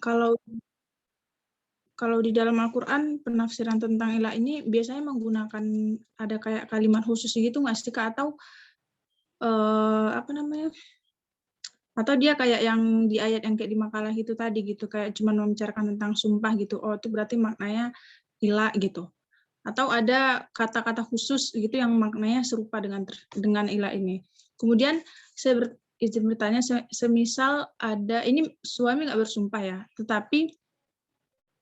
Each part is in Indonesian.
Kalau kalau di dalam Al-Quran penafsiran tentang ilah ini biasanya menggunakan ada kayak kalimat khusus gitu nggak sih Kak? Atau apa namanya? Atau dia kayak yang di ayat yang kayak di makalah itu tadi gitu, kayak cuma membicarakan tentang sumpah gitu. Oh, itu berarti maknanya ilah gitu. Atau ada kata-kata khusus gitu yang maknanya serupa dengan ilah ini. Kemudian saya izin bertanya, semisal ada, ini suami nggak bersumpah ya, tetapi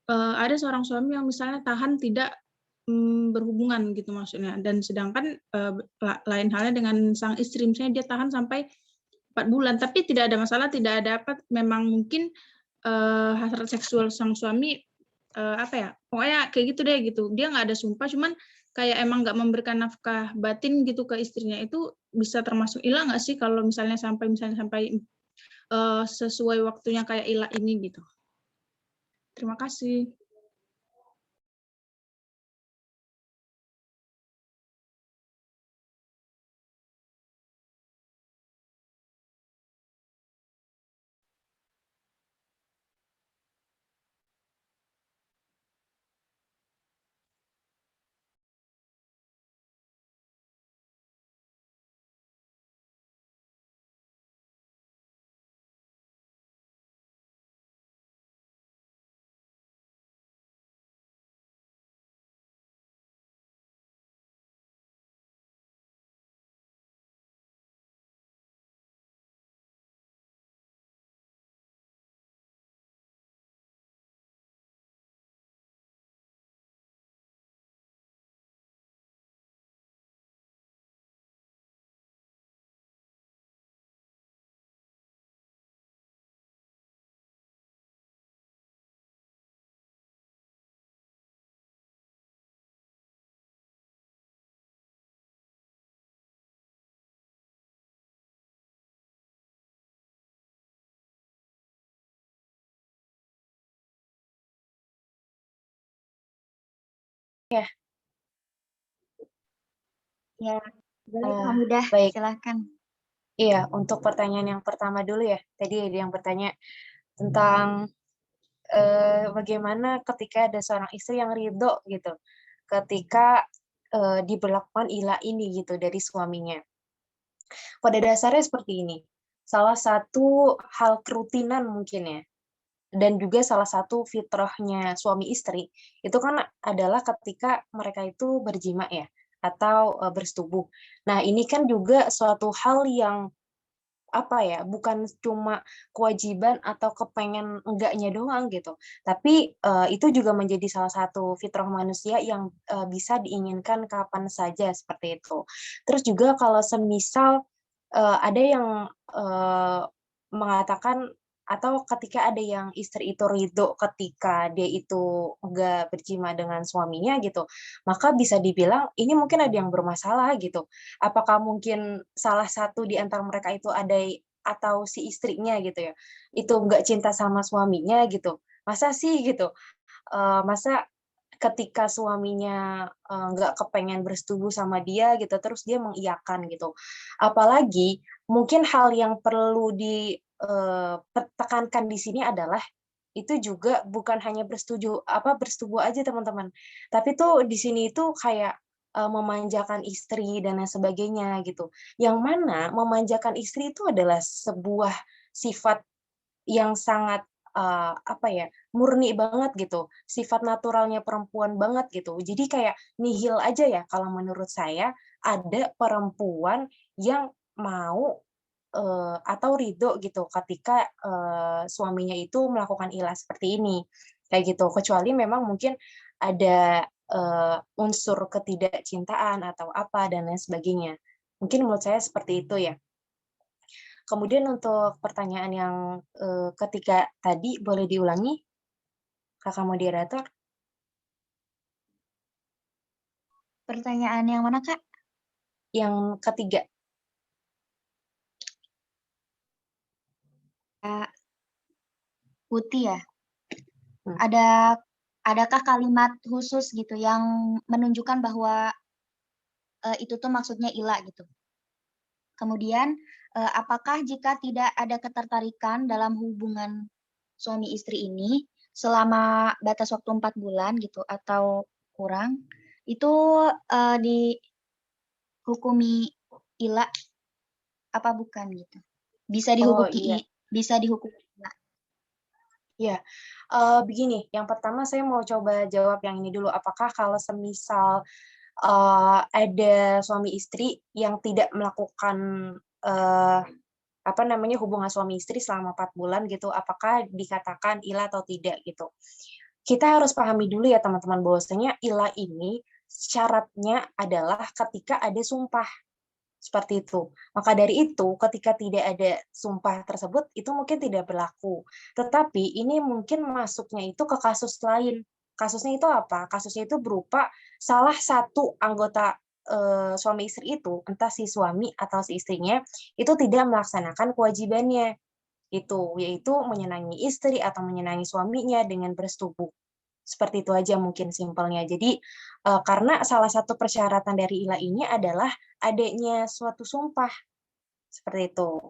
ada seorang suami yang misalnya tahan tidak berhubungan gitu maksudnya, dan sedangkan lain halnya dengan sang istri, misalnya dia tahan sampai 4 bulan, tapi tidak ada masalah, tidak ada apa, memang mungkin hasrat seksual sang suami apa ya, pokoknya kayak gitu deh gitu, dia nggak ada sumpah, cuman kayak emang nggak memberikan nafkah batin gitu ke istrinya, itu bisa termasuk ilah nggak sih kalau misalnya sampai sesuai waktunya kayak ilah ini gitu. Terima kasih. Ya, Ya, boleh Kak eh, Mudah, baik. silahkan. Iya, untuk pertanyaan yang pertama dulu ya. Tadi ada yang bertanya tentang bagaimana ketika ada seorang istri yang ridho gitu, ketika diberlakukan ilah ini gitu dari suaminya. Pada dasarnya seperti ini. Salah satu hal kerutinan mungkin ya, dan juga salah satu fitrahnya suami istri itu kan adalah ketika mereka itu berjima ya, atau bersetubuh. Nah, ini kan juga suatu hal yang apa ya, bukan cuma kewajiban atau kepengen enggaknya doang gitu, tapi itu juga menjadi salah satu fitrah manusia yang bisa diinginkan kapan saja seperti itu. Terus juga kalau semisal ada yang mengatakan atau ketika ada yang istri itu ridho ketika dia itu enggak berjima dengan suaminya gitu, maka bisa dibilang ini mungkin ada yang bermasalah gitu. Apakah mungkin salah satu di antara mereka itu ada atau si istrinya gitu ya, itu nggak cinta sama suaminya gitu. Masa sih gitu, masa ketika suaminya, nggak kepengen bersetubuh sama dia gitu, terus dia mengiyakan gitu. Apalagi mungkin hal yang perlu tekankan di sini adalah itu juga bukan hanya bersetubuh aja teman-teman, tapi tuh di sini itu kayak, memanjakan istri dan lain sebagainya gitu. Yang mana memanjakan istri itu adalah sebuah sifat yang sangat, apa ya, murni banget gitu, sifat naturalnya perempuan banget gitu. Jadi kayak nihil aja ya kalau menurut saya, ada perempuan yang mau, atau ridho gitu ketika, suaminya itu melakukan ilah seperti ini, kayak gitu. Kecuali memang mungkin ada, unsur ketidakcintaan atau apa dan lain sebagainya. Mungkin menurut saya seperti itu ya. Kemudian untuk pertanyaan yang, ketiga tadi boleh diulangi, Kakak moderator? Pertanyaan yang mana, Kak? Yang ketiga. Kak Putih ya? Hmm. Adakah kalimat khusus gitu yang menunjukkan bahwa itu tuh maksudnya ilah gitu? Kemudian, apakah jika tidak ada ketertarikan dalam hubungan suami istri ini selama batas waktu 4 bulan gitu atau kurang, itu dihukumi ila apa bukan gitu? Bisa Oh iya, dihukumi ila. iya. Begini, yang pertama saya mau coba jawab yang ini dulu. Apakah kalau semisal ada suami istri yang tidak melakukan eh, apa namanya hubungan suami istri selama 4 bulan gitu, apakah dikatakan ilah atau tidak gitu. Kita harus pahami dulu ya teman-teman bahwasanya ilah ini syaratnya adalah ketika ada sumpah. Seperti itu. Maka dari itu, ketika tidak ada sumpah tersebut, itu mungkin tidak berlaku. Tetapi ini mungkin masuknya itu ke kasus lain. Kasusnya itu apa? Kasusnya itu berupa salah satu anggota suami istri itu, entah si suami atau si istrinya, itu tidak melaksanakan kewajibannya. Itu, yaitu menyenangi istri atau menyenangi suaminya dengan bersetubuh. Seperti itu aja mungkin simpelnya. Jadi karena salah satu persyaratan dari ilah ini adalah adanya suatu sumpah. Seperti itu.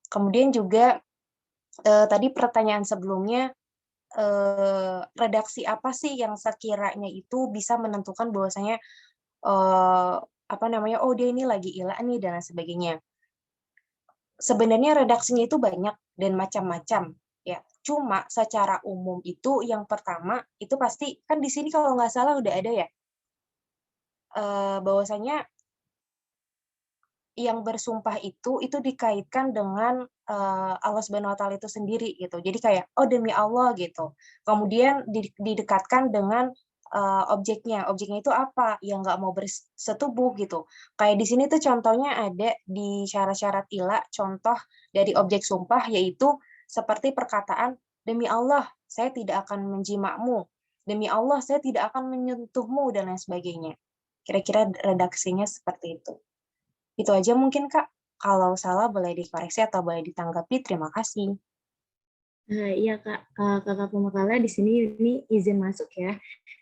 Kemudian juga tadi pertanyaan sebelumnya, redaksi apa sih yang sekiranya itu bisa menentukan bahwasanya apa namanya, oh dia ini lagi ilah nih dan lain sebagainya. Sebenarnya redaksinya itu banyak dan macam-macam ya. Cuma secara umum itu yang pertama itu pasti kan di sini kalau nggak salah udah ada ya bahwasanya yang bersumpah itu dikaitkan dengan Allah Subhanahu wa taala itu sendiri gitu. Jadi kayak oh demi Allah gitu. Kemudian didekatkan dengan objeknya. Objeknya itu apa? Yang nggak mau bersetubuh gitu. Kayak di sini tuh contohnya ada di syarat-syarat ilah, contoh dari objek sumpah yaitu seperti perkataan demi Allah saya tidak akan menjimakmu. Demi Allah saya tidak akan menyentuhmu dan lain sebagainya. Kira-kira redaksinya seperti itu. Itu aja mungkin, Kak. Kalau salah boleh dikoreksi atau boleh ditanggapi. Terima kasih. Iya Kak, Kakak Pemakala di sini ini izin masuk ya,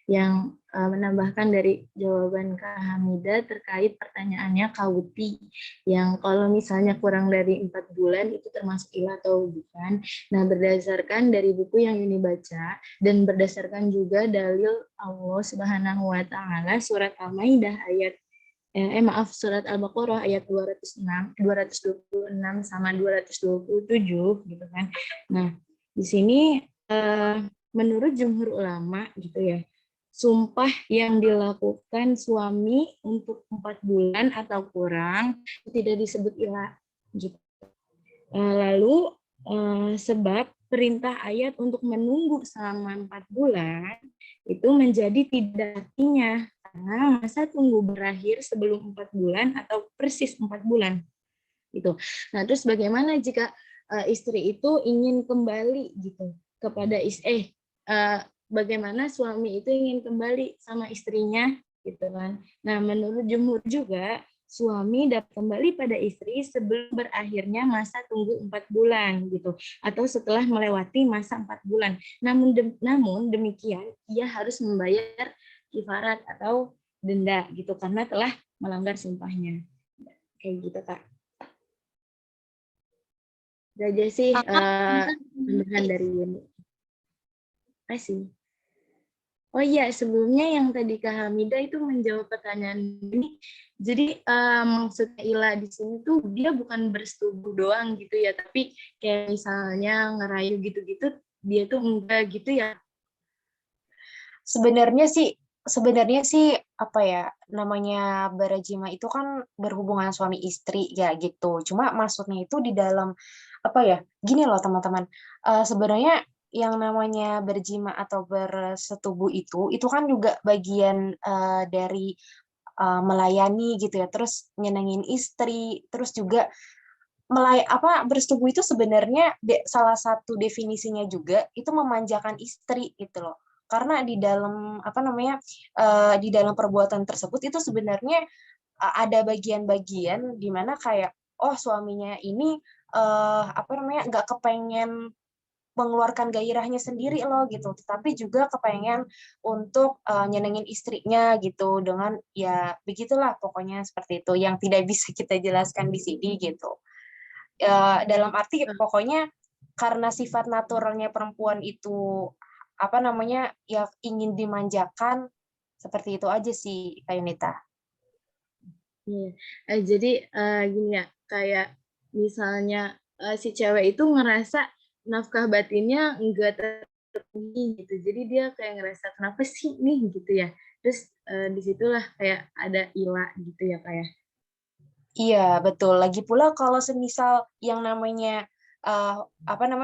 yang menambahkan dari jawaban Kak Hamida terkait pertanyaannya Kak Wuti, yang kalau misalnya kurang dari 4 bulan itu termasuk ilah atau bukan. Nah berdasarkan dari buku yang ini baca dan berdasarkan juga dalil Allah Subhanahu Wa Taala surat Al-Maidah ayat surat Al-Baqarah ayat 226 sama 227 gitu kan. Nah, di sini menurut jumhur ulama gitu ya, sumpah yang dilakukan suami untuk 4 bulan atau kurang tidak disebut ilah gitu. Lalu sebab perintah ayat untuk menunggu selama 4 bulan itu menjadi tidak artinya karena masa tunggu berakhir sebelum 4 bulan atau persis 4 bulan gitu. Nah, terus bagaimana jika istri itu ingin kembali gitu kepada bagaimana suami itu ingin kembali sama istrinya gitu kan. Nah, menurut jumhur juga suami dapat kembali pada istri sebelum berakhirnya masa tunggu 4 bulan gitu atau setelah melewati masa 4 bulan. Namun demikian ia harus membayar kifarat atau denda gitu karena telah melanggar sumpahnya. Kayak gitu, Kak. Itu aja sih tambahan dari Yuni. Kasih. Oh iya, sebelumnya yang tadi Kak Hamida itu menjawab pertanyaan ini. Jadi maksudnya ilah di sini tuh dia bukan bersetubuh doang gitu ya, tapi kayak misalnya ngerayu gitu-gitu, dia tuh enggak gitu ya. Sebenarnya sih apa ya namanya berjima itu kan berhubungan suami istri ya gitu. Cuma maksudnya itu di dalam apa ya? Gini loh teman-teman. Sebenarnya yang namanya berjima atau bersetubuh itu kan juga bagian dari melayani gitu ya. Terus nyenengin istri, terus juga bersetubuh itu sebenarnya salah satu definisinya juga itu memanjakan istri gitu loh. Karena di dalam apa namanya di dalam perbuatan tersebut itu sebenarnya ada bagian-bagian di mana kayak oh suaminya ini apa namanya nggak kepengen mengeluarkan gairahnya sendiri loh gitu, tetapi juga kepengen untuk nyenengin istrinya gitu dengan ya begitulah pokoknya seperti itu yang tidak bisa kita jelaskan di sini gitu. Dalam arti pokoknya karena sifat naturalnya perempuan itu apa namanya ya ingin dimanjakan, seperti itu aja sih Kak Yunita. Iya. Jadi gini ya, kayak misalnya si cewek itu ngerasa nafkah batinnya enggak terpenuhi gitu. Jadi dia kayak ngerasa kenapa sih nih gitu ya. Terus disitulah kayak ada ilah gitu ya kayak. Iya, betul. Lagi pula kalau semisal yang namanya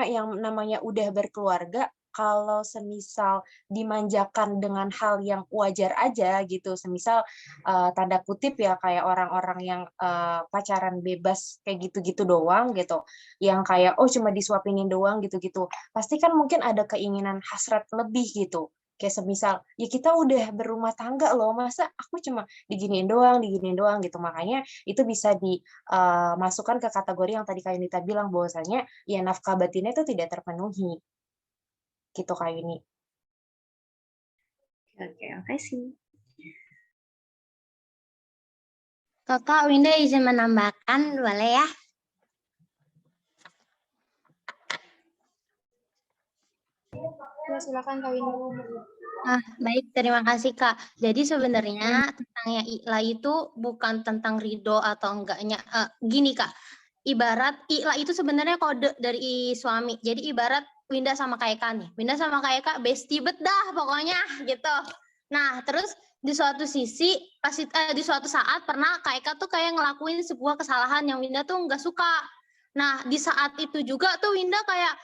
yang namanya udah berkeluarga, kalau semisal dimanjakan dengan hal yang wajar aja gitu, semisal tanda kutip ya kayak orang-orang yang pacaran bebas kayak gitu-gitu doang gitu, yang kayak oh cuma disuapinin doang gitu-gitu, pasti kan mungkin ada keinginan hasrat lebih gitu. Kayak semisal, ya kita udah berumah tangga loh, masa aku cuma diginiin doang gitu. Makanya itu bisa dimasukkan ke kategori yang tadi Kak Yunita bilang bahwasanya ya nafkah batinnya itu tidak terpenuhi. Gitu Kak Yuni. Oke sih. Kakak Winda izin menambahkan, boleh ya? Ya, silakan Kak Winda. Baik, terima kasih Kak. Jadi sebenarnya tentang yang I'la itu bukan tentang ridho atau enggaknya. Gini Kak, ibarat I'la itu sebenarnya kode dari suami. Jadi ibarat Winda sama Kak Eka nih. Winda sama Kak Eka bestie bet dah pokoknya gitu. Nah terus di suatu sisi, di suatu saat pernah Kak Eka tuh kayak ngelakuin sebuah kesalahan yang Winda tuh nggak suka. Nah di saat itu juga tuh Winda kayak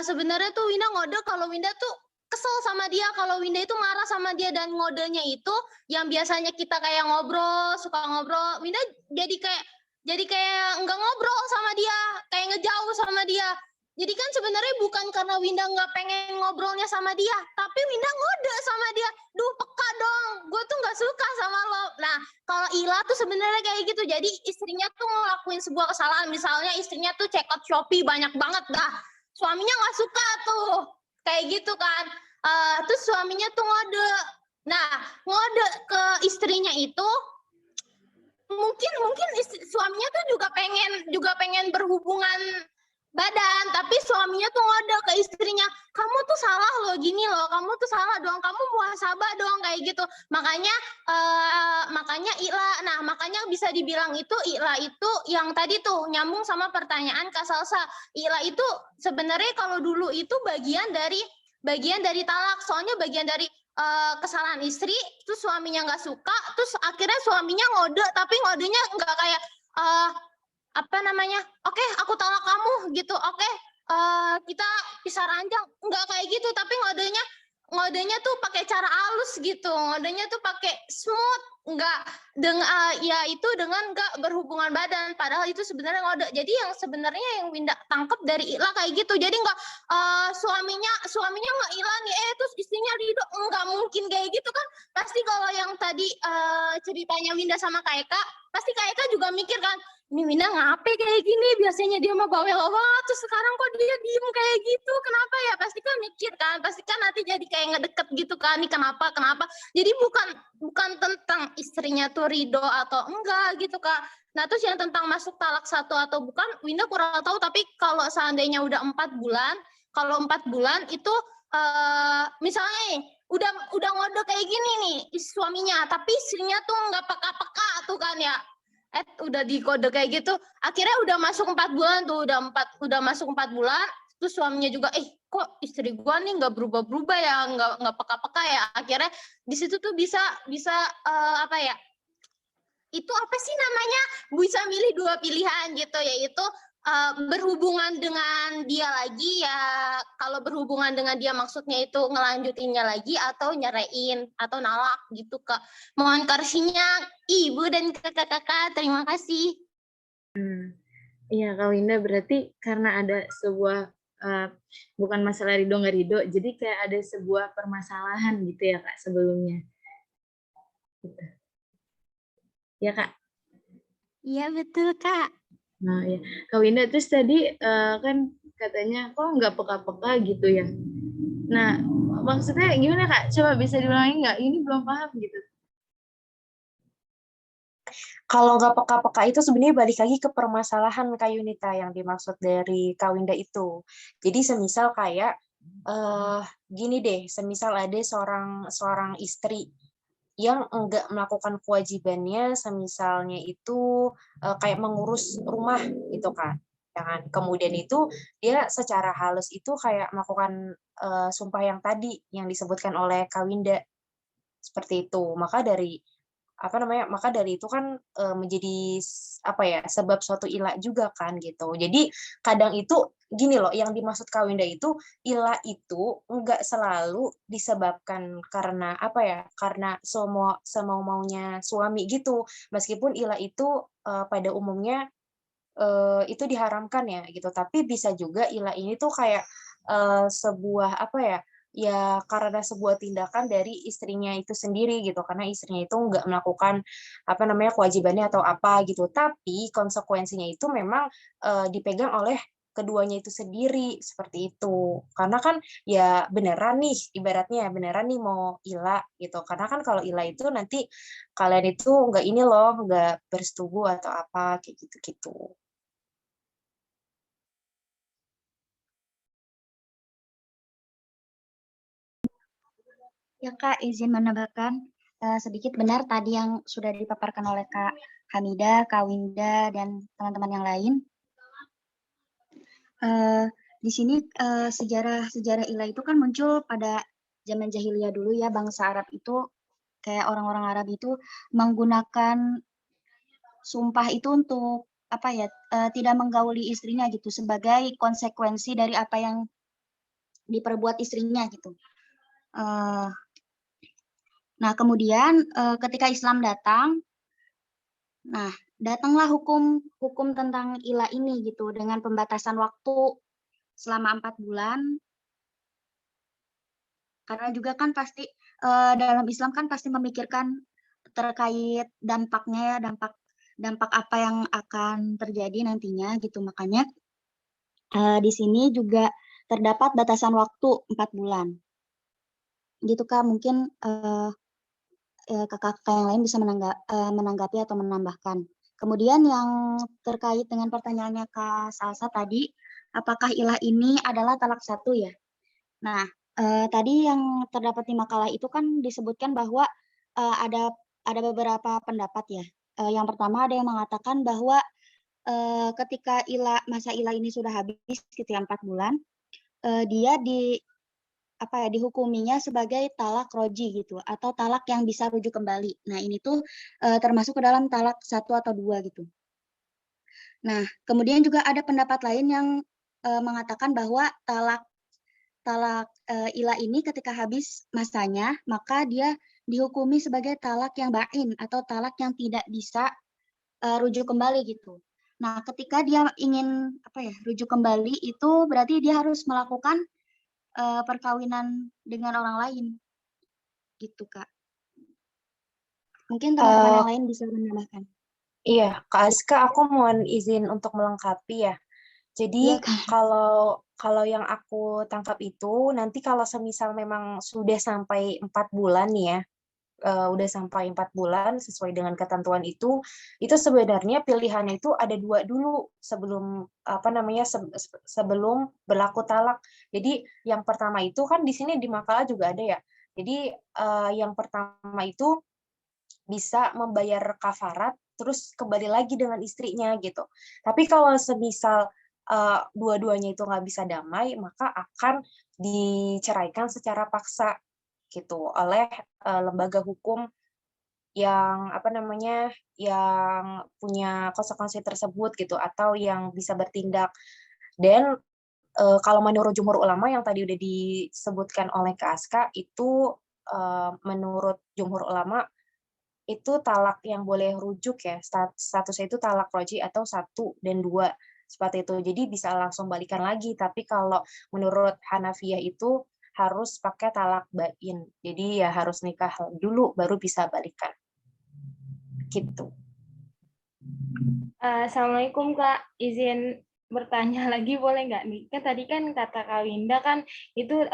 sebenarnya tuh Winda ngode kalau Winda tuh kesel sama dia, kalau Winda itu marah sama dia, dan ngodenya itu yang biasanya kita kayak ngobrol, suka ngobrol, Winda jadi kayak nggak ngobrol sama dia, kayak ngejauh sama dia. Jadi kan sebenarnya bukan karena Winda nggak pengen ngobrolnya sama dia, tapi Winda ngode sama dia. Duh peka dong, gue tuh nggak suka sama lo. Nah kalau Ila tuh sebenarnya kayak gitu. Jadi istrinya tuh ngelakuin sebuah kesalahan, misalnya istrinya tuh check out Shopee banyak banget dah. Suaminya nggak suka tuh, kayak gitu kan. Terus suaminya tuh ngode. Nah ngode ke istrinya itu mungkin suaminya tuh juga pengen berhubungan badan, tapi suaminya tuh ngode ke istrinya, kamu tuh salah loh gini loh, kamu tuh salah dong, kamu muhasabah dong, kayak gitu. Makanya I'la, nah makanya bisa dibilang itu I'la itu yang tadi tuh nyambung sama pertanyaan Kak Salsa. I'la itu sebenarnya kalau dulu itu bagian dari talak, soalnya bagian dari kesalahan istri, terus suaminya nggak suka, terus akhirnya suaminya ngode, tapi ngodenya nggak kayak oke, aku talak kamu gitu, oke, kita pisah ranjang, nggak kayak gitu, tapi ngodenya tuh pakai cara halus gitu, ngodenya tuh pakai smooth, nggak dengan nggak berhubungan badan, padahal itu sebenarnya ngode. Jadi yang sebenarnya yang Winda tangkep dari I'la kayak gitu, jadi nggak suaminya nggak I'la nih, terus istrinya ridho, nggak mungkin kayak gitu kan. Pasti kalau yang tadi ceritanya Winda sama Kak Eka, pasti Kak Eka juga mikir kan, ini Winda ngapain kayak gini, biasanya dia mah bawel banget, terus sekarang kok dia diem kayak gitu, kenapa ya? Pasti kan mikir kan, pasti kan nanti jadi kayak ngedeket gitu kan, nih kenapa. Jadi bukan tentang istrinya tuh ridho atau enggak gitu Kak. Nah terus yang tentang masuk talak 1 atau bukan, Winda kurang tahu, tapi kalau seandainya udah 4 bulan, kalau 4 bulan itu misalnya nih, udah ngode kayak gini nih suaminya, tapi istrinya tuh nggak peka-peka tuh kan ya, udah dikode kayak gitu, akhirnya udah masuk 4 bulan tuh, udah masuk 4 bulan, terus suaminya juga kok istri gua nih nggak berubah ya, nggak peka-peka ya, akhirnya di situ tuh bisa itu apa sih namanya, bisa milih 2 pilihan gitu, yaitu berhubungan dengan dia lagi ya, kalau berhubungan dengan dia maksudnya itu ngelanjutinnya lagi, atau nyerain atau nalak gitu Kak. Mohon korsinya Ibu dan kakak-kakak, terima kasih. Iya Kak Winda, berarti karena ada sebuah bukan masalah ridho nggak ridho, jadi kayak ada sebuah permasalahan gitu ya Kak sebelumnya. Gitu. Ya Kak? Iya betul Kak. Nah ya, Kak Winda, terus tadi kan katanya kok nggak peka-peka gitu ya. Nah maksudnya gimana Kak? Coba bisa diulangi nggak? Ini belum paham gitu. Kalau nggak peka-peka itu sebenarnya balik lagi ke permasalahan Kak Yunita yang dimaksud dari Kawinda itu. Jadi semisal kayak gini deh, semisal ada seorang istri yang enggak melakukan kewajibannya, semisalnya itu kayak mengurus rumah gitu kan. Ya kan? Kemudian itu dia secara halus itu kayak melakukan sumpah yang tadi yang disebutkan oleh Kawinda seperti itu. Maka dari itu kan menjadi apa ya, sebab suatu ilah juga kan gitu. Jadi kadang itu gini loh, yang dimaksud Kawinda itu ilah itu enggak selalu disebabkan karena apa ya, karena semau maunya suami gitu. Meskipun ilah itu pada umumnya itu diharamkan ya gitu, tapi bisa juga ilah ini tuh kayak sebuah apa ya, ya karena sebuah tindakan dari istrinya itu sendiri gitu, karena istrinya itu nggak melakukan apa namanya kewajibannya atau apa gitu, tapi konsekuensinya itu memang dipegang oleh keduanya itu sendiri seperti itu. Karena kan ya beneran nih, ibaratnya beneran nih mau ilah gitu, karena kan kalau ilah itu nanti kalian itu nggak ini loh, nggak bersetubuh atau apa kayak gitu-gitu. Ya Kak, izin menambahkan sedikit. Benar tadi yang sudah dipaparkan oleh Kak Hamidah, Kak Winda, dan teman-teman yang lain. Di sini sejarah ilah itu kan muncul pada zaman jahiliyah dulu ya, bangsa Arab itu kayak orang-orang Arab itu menggunakan sumpah itu untuk apa ya, tidak menggauli istrinya gitu sebagai konsekuensi dari apa yang diperbuat istrinya gitu. Nah, kemudian ketika Islam datang, nah datanglah hukum tentang ilah ini gitu dengan pembatasan waktu selama 4 bulan. Karena juga kan pasti dalam Islam kan pasti memikirkan terkait dampaknya ya, dampak apa yang akan terjadi nantinya gitu. Makanya di sini juga terdapat batasan waktu 4 bulan. Gitu Kak, mungkin kakak-kakak yang lain bisa menanggapi atau menambahkan. Kemudian yang terkait dengan pertanyaannya Kak Salsa tadi, apakah ilah ini adalah talak satu ya? Nah, tadi yang terdapat di makalah itu kan disebutkan bahwa ada beberapa pendapat ya. Yang pertama ada yang mengatakan bahwa ketika masa ilah ini sudah habis sekitar 4 bulan, dia dihukuminya sebagai talak roji gitu atau talak yang bisa rujuk kembali. Nah, ini tuh termasuk ke dalam talak 1 atau 2 gitu. Nah, kemudian juga ada pendapat lain yang mengatakan bahwa talak ilah ini ketika habis masanya, maka dia dihukumi sebagai talak yang ba'in atau talak yang tidak bisa rujuk kembali gitu. Nah, ketika dia ingin rujuk kembali itu berarti dia harus melakukan perkawinan dengan orang lain, gitu Kak. Mungkin teman-teman yang lain bisa menambahkan. Iya, Kak Aska, aku mohon izin untuk melengkapi ya. Jadi kalau yang aku tangkap itu nanti kalau semisal memang sudah sampai 4 bulan nih ya, udah sampai 4 bulan sesuai dengan ketentuan itu sebenarnya pilihannya itu ada 2 dulu sebelum sebelum berlaku talak. Jadi yang pertama itu kan di sini di makalah juga ada ya. Jadi yang pertama itu bisa membayar kafarat terus kembali lagi dengan istrinya gitu. Tapi kalau semisal dua-duanya itu nggak bisa damai, maka akan diceraikan secara paksa gitu oleh lembaga hukum yang yang punya konsekuensi tersebut gitu atau yang bisa bertindak. Dan kalau menurut jumhur ulama yang tadi udah disebutkan oleh Kak Aska itu menurut jumhur ulama itu talak yang boleh rujuk ya, statusnya itu talak roji atau 1 dan 2 seperti itu. Jadi bisa langsung balikan lagi, tapi kalau menurut Hanafiyah itu harus pakai talak bain. Jadi ya harus nikah dulu baru bisa balikan. Gitu. Assalamualaikum Kak, izin bertanya lagi boleh nggak nih? Kan tadi kan kata Kak Winda kan itu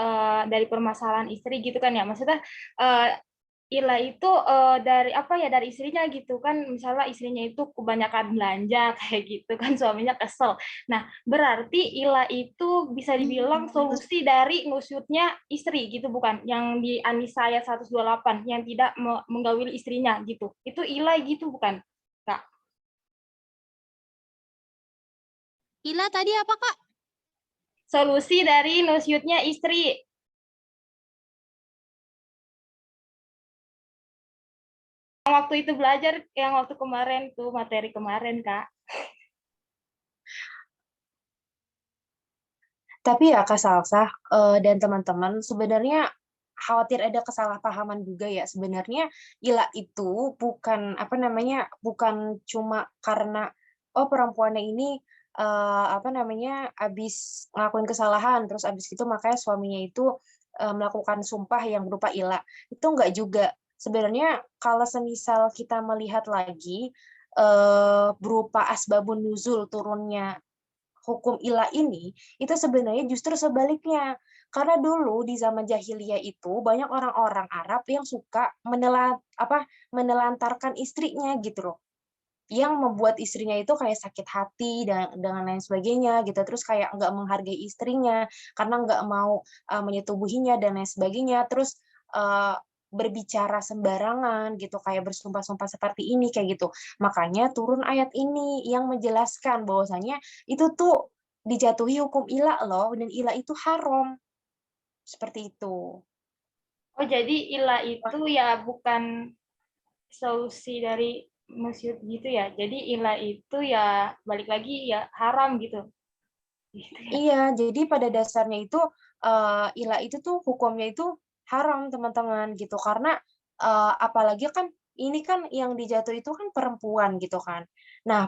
dari permasalahan istri gitu kan ya, maksudnya Ila itu dari apa ya, dari istrinya gitu kan, misalnya istrinya itu kebanyakan belanja kayak gitu kan, suaminya kesel. Nah, berarti Ila itu bisa dibilang solusi dari nusyutnya istri gitu, bukan yang di An-Nisa ayat 128 yang tidak menggauli istrinya gitu. Itu Ila gitu bukan, Kak? Ila tadi apa, Kak? Solusi dari nusyutnya istri. Waktu itu belajar, yang waktu kemarin tuh, materi kemarin, Kak. Tapi ya Kak Salsa dan teman-teman, sebenarnya khawatir ada kesalahpahaman juga ya. Sebenarnya Ila itu bukan apa namanya, bukan cuma karena oh perempuannya ini apa namanya, habis ngelakuin kesalahan, terus habis itu makanya suaminya itu melakukan sumpah yang berupa Ila. Itu enggak juga. Sebenarnya kalau semisal kita melihat lagi berupa asbabun nuzul turunnya hukum Ila ini, itu sebenarnya justru sebaliknya. Karena dulu di zaman jahiliyah itu banyak orang-orang Arab yang suka menelantarkan istrinya gitu loh. Yang membuat istrinya itu kayak sakit hati dan dengan lain sebagainya gitu. Terus kayak nggak menghargai istrinya karena nggak mau menyetubuhinya dan lain sebagainya. Terus berbicara sembarangan gitu, kayak bersumpah-sumpah seperti ini kayak gitu. Makanya turun ayat ini yang menjelaskan bahwasanya itu tuh dijatuhi hukum ila loh, dan ila itu haram. Seperti itu. Oh, jadi Ila itu ya bukan solusi dari nusyut gitu ya. Jadi Ila itu ya balik lagi ya haram gitu. Gitu ya. Iya, jadi pada dasarnya itu ila itu tuh hukumnya itu haram teman-teman gitu, karena apalagi kan ini kan yang dijatuh itu kan perempuan gitu kan. Nah,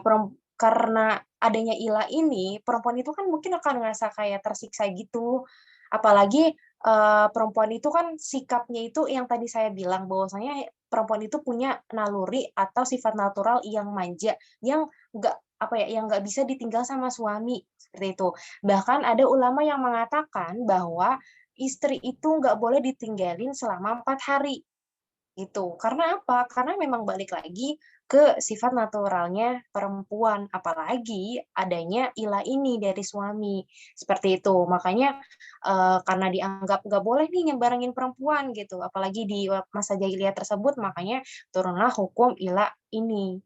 karena adanya ila ini, perempuan itu kan mungkin akan ngerasa kayak tersiksa gitu. Apalagi perempuan itu kan sikapnya itu yang tadi saya bilang bahwasanya perempuan itu punya naluri atau sifat natural yang manja, yang nggak apa ya, yang nggak bisa ditinggal sama suami seperti itu. Bahkan ada ulama yang mengatakan bahwa istri itu nggak boleh ditinggalin selama 4 hari. Gitu. Karena apa? Karena memang balik lagi ke sifat naturalnya perempuan. Apalagi adanya ilah ini dari suami. Seperti itu. Makanya karena dianggap nggak boleh nih nyebarangin perempuan gitu. Apalagi di masa jahiliyah tersebut, makanya turunlah hukum ilah ini.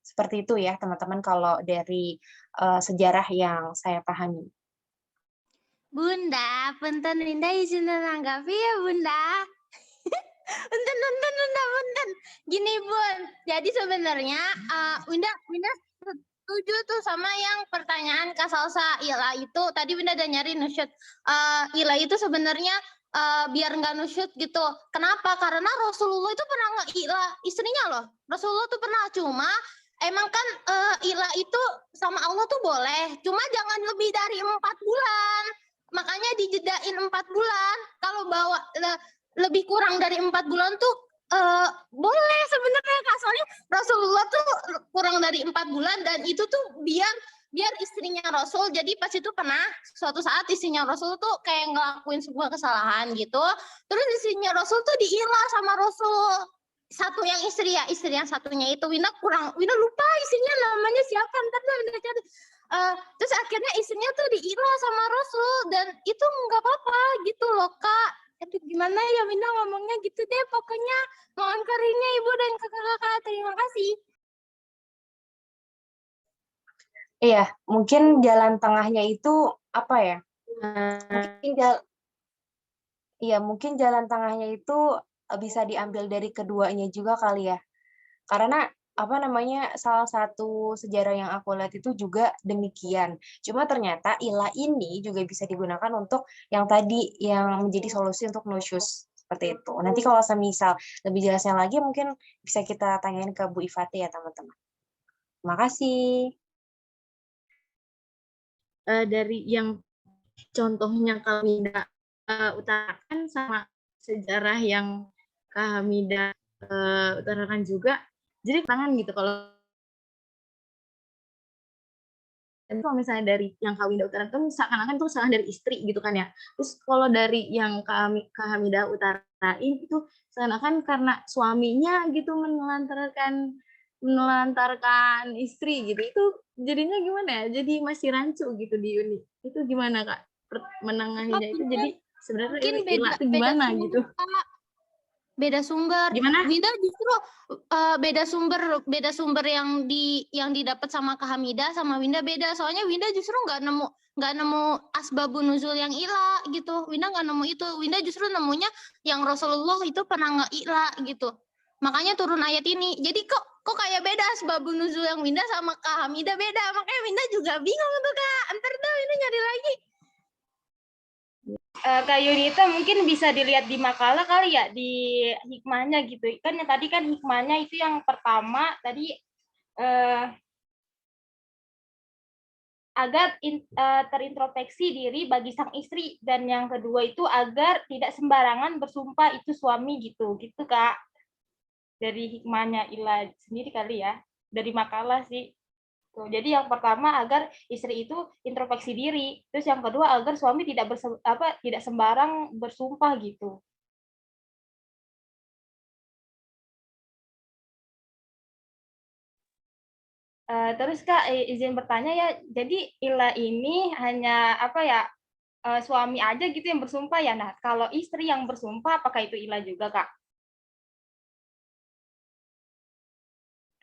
Seperti itu ya teman-teman kalau dari sejarah yang saya pahami. Bunda, punten Winda izin menanggapi ya Bunda. Punten. Gini Bun, jadi sebenarnya Winda setuju tuh sama yang pertanyaan Kak Salsa. Ila itu tadi Winda udah nyari nusyut. Ila itu sebenarnya biar nggak nusyut gitu. Kenapa? Karena Rasulullah itu pernah nge-ila istrinya loh. Rasulullah tuh pernah, cuma emang kan ila itu sama Allah tuh boleh, cuma jangan lebih dari 4 bulan. Makanya dijedain 4 bulan. Kalau bawa lebih kurang dari 4 bulan tuh boleh sebenarnya Kak. Soalnya Rasulullah tuh kurang dari 4 bulan, dan itu tuh biar istrinya Rasul, jadi pas itu pernah suatu saat istrinya Rasul tuh kayak ngelakuin sebuah kesalahan gitu, terus istrinya Rasul tuh diilah sama Rasul. Satu yang istri ya, istri yang satunya itu Wina lupa istrinya namanya siapa, ntar Wina cari. Terus akhirnya istrinya tuh diilah sama Rasul, dan itu nggak apa-apa gitu loh Kak. Aduh gimana ya Wina ngomongnya gitu deh, pokoknya mohon karunia Ibu dan kakak-kakak, terima kasih. Iya, mungkin jalan tengahnya itu apa ya? Mungkin jalan tengahnya itu bisa diambil dari keduanya juga kali ya. Karena apa namanya, salah satu sejarah yang aku lihat itu juga demikian. Cuma ternyata ilah ini juga bisa digunakan untuk yang tadi yang menjadi solusi untuk nusyus seperti itu. Nanti kalau semisal lebih jelasnya lagi mungkin bisa kita tanyain ke Bu Ifati ya teman-teman. Terima kasih. Dari yang contohnya Kak Winda utarakan sama sejarah yang Kak Hamida utarakan juga, jadi tangan gitu kalau misalnya dari yang Kak Winda utarakan seakan-akan itu kesalahan dari istri gitu kan ya. Terus kalau dari yang Kak Hamida utarakan lain itu seakan-akan karena suaminya gitu menelantarkan istri gitu. Itu jadinya gimana ya? Jadi masih rancu gitu di Uni. Itu gimana Kak? Menengahinya itu jadi sebenarnya Mungkin ilah itu gimana gitu? Beda sumber. Gimana? Winda justru beda sumber yang didapat sama Kak Hamidah sama Winda beda. Soalnya Winda justru nggak nemu asbabun nuzul yang ila gitu. Winda nggak nemu itu. Winda justru nemunya yang Rasulullah itu pernah nggak ila gitu. Makanya turun ayat ini. Jadi kok kayak beda asbabun nuzul yang Winda sama Kak Hamidah beda. Makanya Winda juga bingung tuh Kak. Ntar dah Winda nyari lagi. Kak Yunita mungkin bisa dilihat di makalah kali ya, di hikmahnya gitu. Kan yang tadi kan hikmahnya itu yang pertama tadi agar terintrospeksi diri bagi sang istri, dan yang kedua itu agar tidak sembarangan bersumpah itu suami gitu Kak. Dari hikmahnya Ila sendiri kali ya, dari makalah sih. Jadi yang pertama agar istri itu introspeksi diri, terus yang kedua agar suami tidak sembarang bersumpah gitu. Terus Kak, izin bertanya ya, jadi Ila ini hanya suami aja gitu yang bersumpah ya. Nah, kalau istri yang bersumpah apakah itu Ila juga Kak?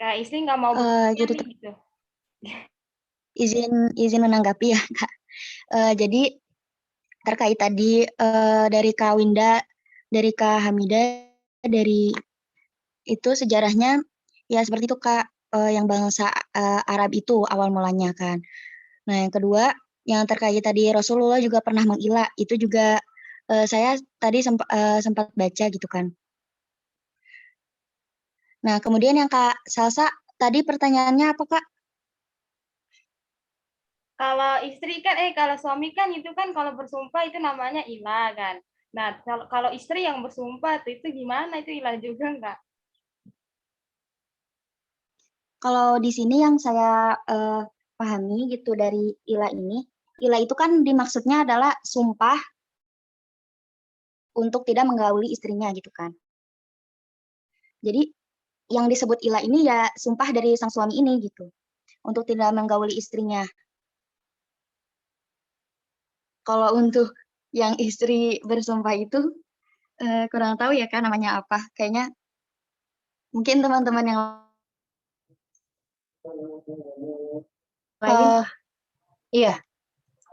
Kayak istri nggak mau bersumpah jadi nih gitu. izin menanggapi ya Kak. Jadi terkait tadi dari Kak Winda, dari Kak Hamidah, dari itu sejarahnya ya seperti itu Kak, yang bangsa Arab itu awal mulanya kan. Nah yang kedua yang terkait tadi Rasulullah juga pernah mengilah, itu juga saya tadi sempat baca gitu kan. Nah kemudian yang Kak Salsa tadi pertanyaannya apa Kak? Kalau istri kan, kalau suami kan itu kan kalau bersumpah itu namanya ilah kan. Nah, kalau istri yang bersumpah itu gimana? Itu ilah juga enggak? Kalau di sini yang saya pahami gitu dari ilah ini, ilah itu kan dimaksudnya adalah sumpah untuk tidak menggauli istrinya gitu kan. Jadi yang disebut ilah ini ya sumpah dari sang suami ini gitu, untuk tidak menggauli istrinya. Kalau untuk yang istri bersumpah itu kurang tahu ya Kak namanya apa. Kayaknya mungkin teman-teman yang lain. Iya.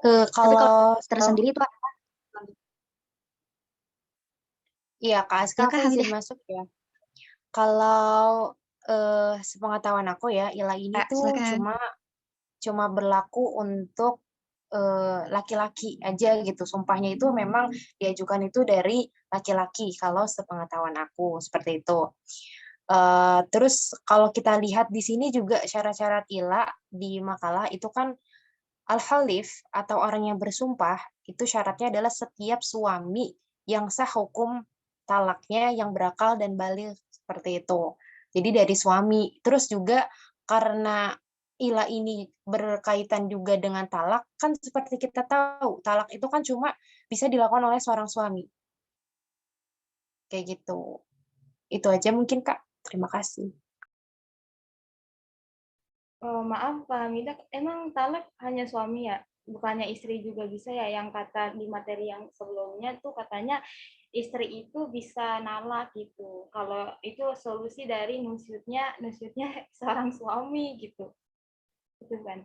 Tapi kalau Kalau tersendiri itu apa? Iya Kak Aska, Ya Kak aku izin Hamidah. masuk ya. Kalau sepengetahuan aku ya, ilah ini Kak, tuh silakan. cuma berlaku untuk laki-laki aja gitu. Sumpahnya itu memang diajukan itu dari laki-laki kalau sepengetahuan aku seperti itu. Terus kalau kita lihat di sini juga syarat-syarat ilah di makalah itu kan al-halif atau orang yang bersumpah itu syaratnya adalah setiap suami yang sah hukum talaknya yang berakal dan baligh seperti itu. Jadi dari suami. Terus juga karena ilah ini berkaitan juga dengan talak, kan seperti kita tahu, talak itu kan cuma bisa dilakukan oleh seorang suami. Kayak gitu. Itu aja mungkin, Kak. Terima kasih. Maaf Pak Hamidah, emang talak hanya suami ya? Bukannya istri juga bisa ya? Yang kata di materi yang sebelumnya tuh katanya istri itu bisa nalak gitu. Kalau itu solusi dari nusyutnya seorang suami gitu. Itu kan.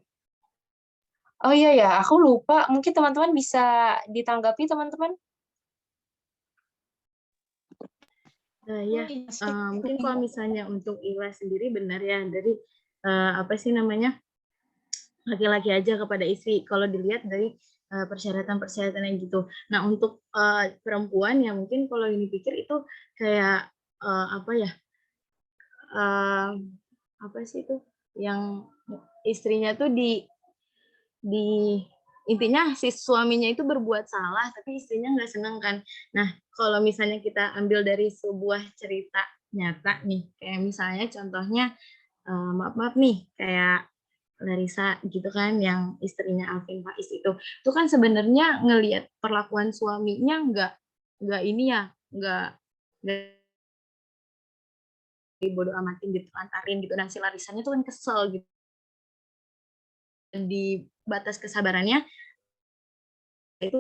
Oh iya ya, aku lupa. Mungkin teman-teman bisa ditanggapi, teman-teman. Ya, mungkin kalau misalnya untuk ilah sendiri benar ya dari apa sih namanya laki-laki aja kepada istri. Kalau dilihat dari persyaratan-persyaratannya gitu. Nah untuk perempuan ya mungkin kalau ini pikir itu kayak apa ya? Apa sih itu yang istrinya tuh di intinya si suaminya itu berbuat salah tapi istrinya nggak senang kan. Nah kalau misalnya kita ambil dari sebuah cerita nyata nih kayak misalnya contohnya maaf nih kayak Larissa gitu kan yang istrinya Alvin Faiz itu kan sebenarnya ngelihat perlakuan suaminya nggak ini ya nggak bodo amatin gitu, antarin gitu. Nah si Larisanya tuh kan kesel gitu. Dan di batas kesabarannya itu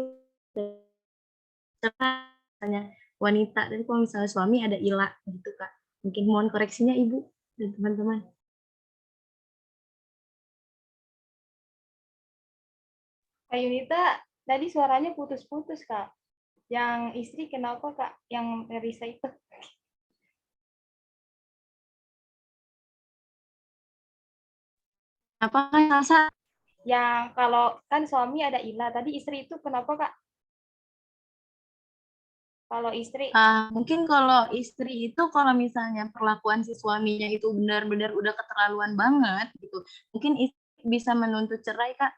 misalnya wanita, tapi kalau misalnya suami ada Ila gitu Kak. Mungkin mohon koreksinya Ibu dan teman-teman. Kak Yunita, tadi suaranya putus-putus, Kak. Yang istri kenapa, Kak? Yang Risa itu? Apa Salsa? Yang kalau kan suami ada Ila, tadi istri itu kenapa, Kak? Kalau istri, Mungkin kalau istri itu kalau misalnya perlakuan si suaminya itu benar-benar udah keterlaluan banget gitu, mungkin istri bisa menuntut cerai Kak,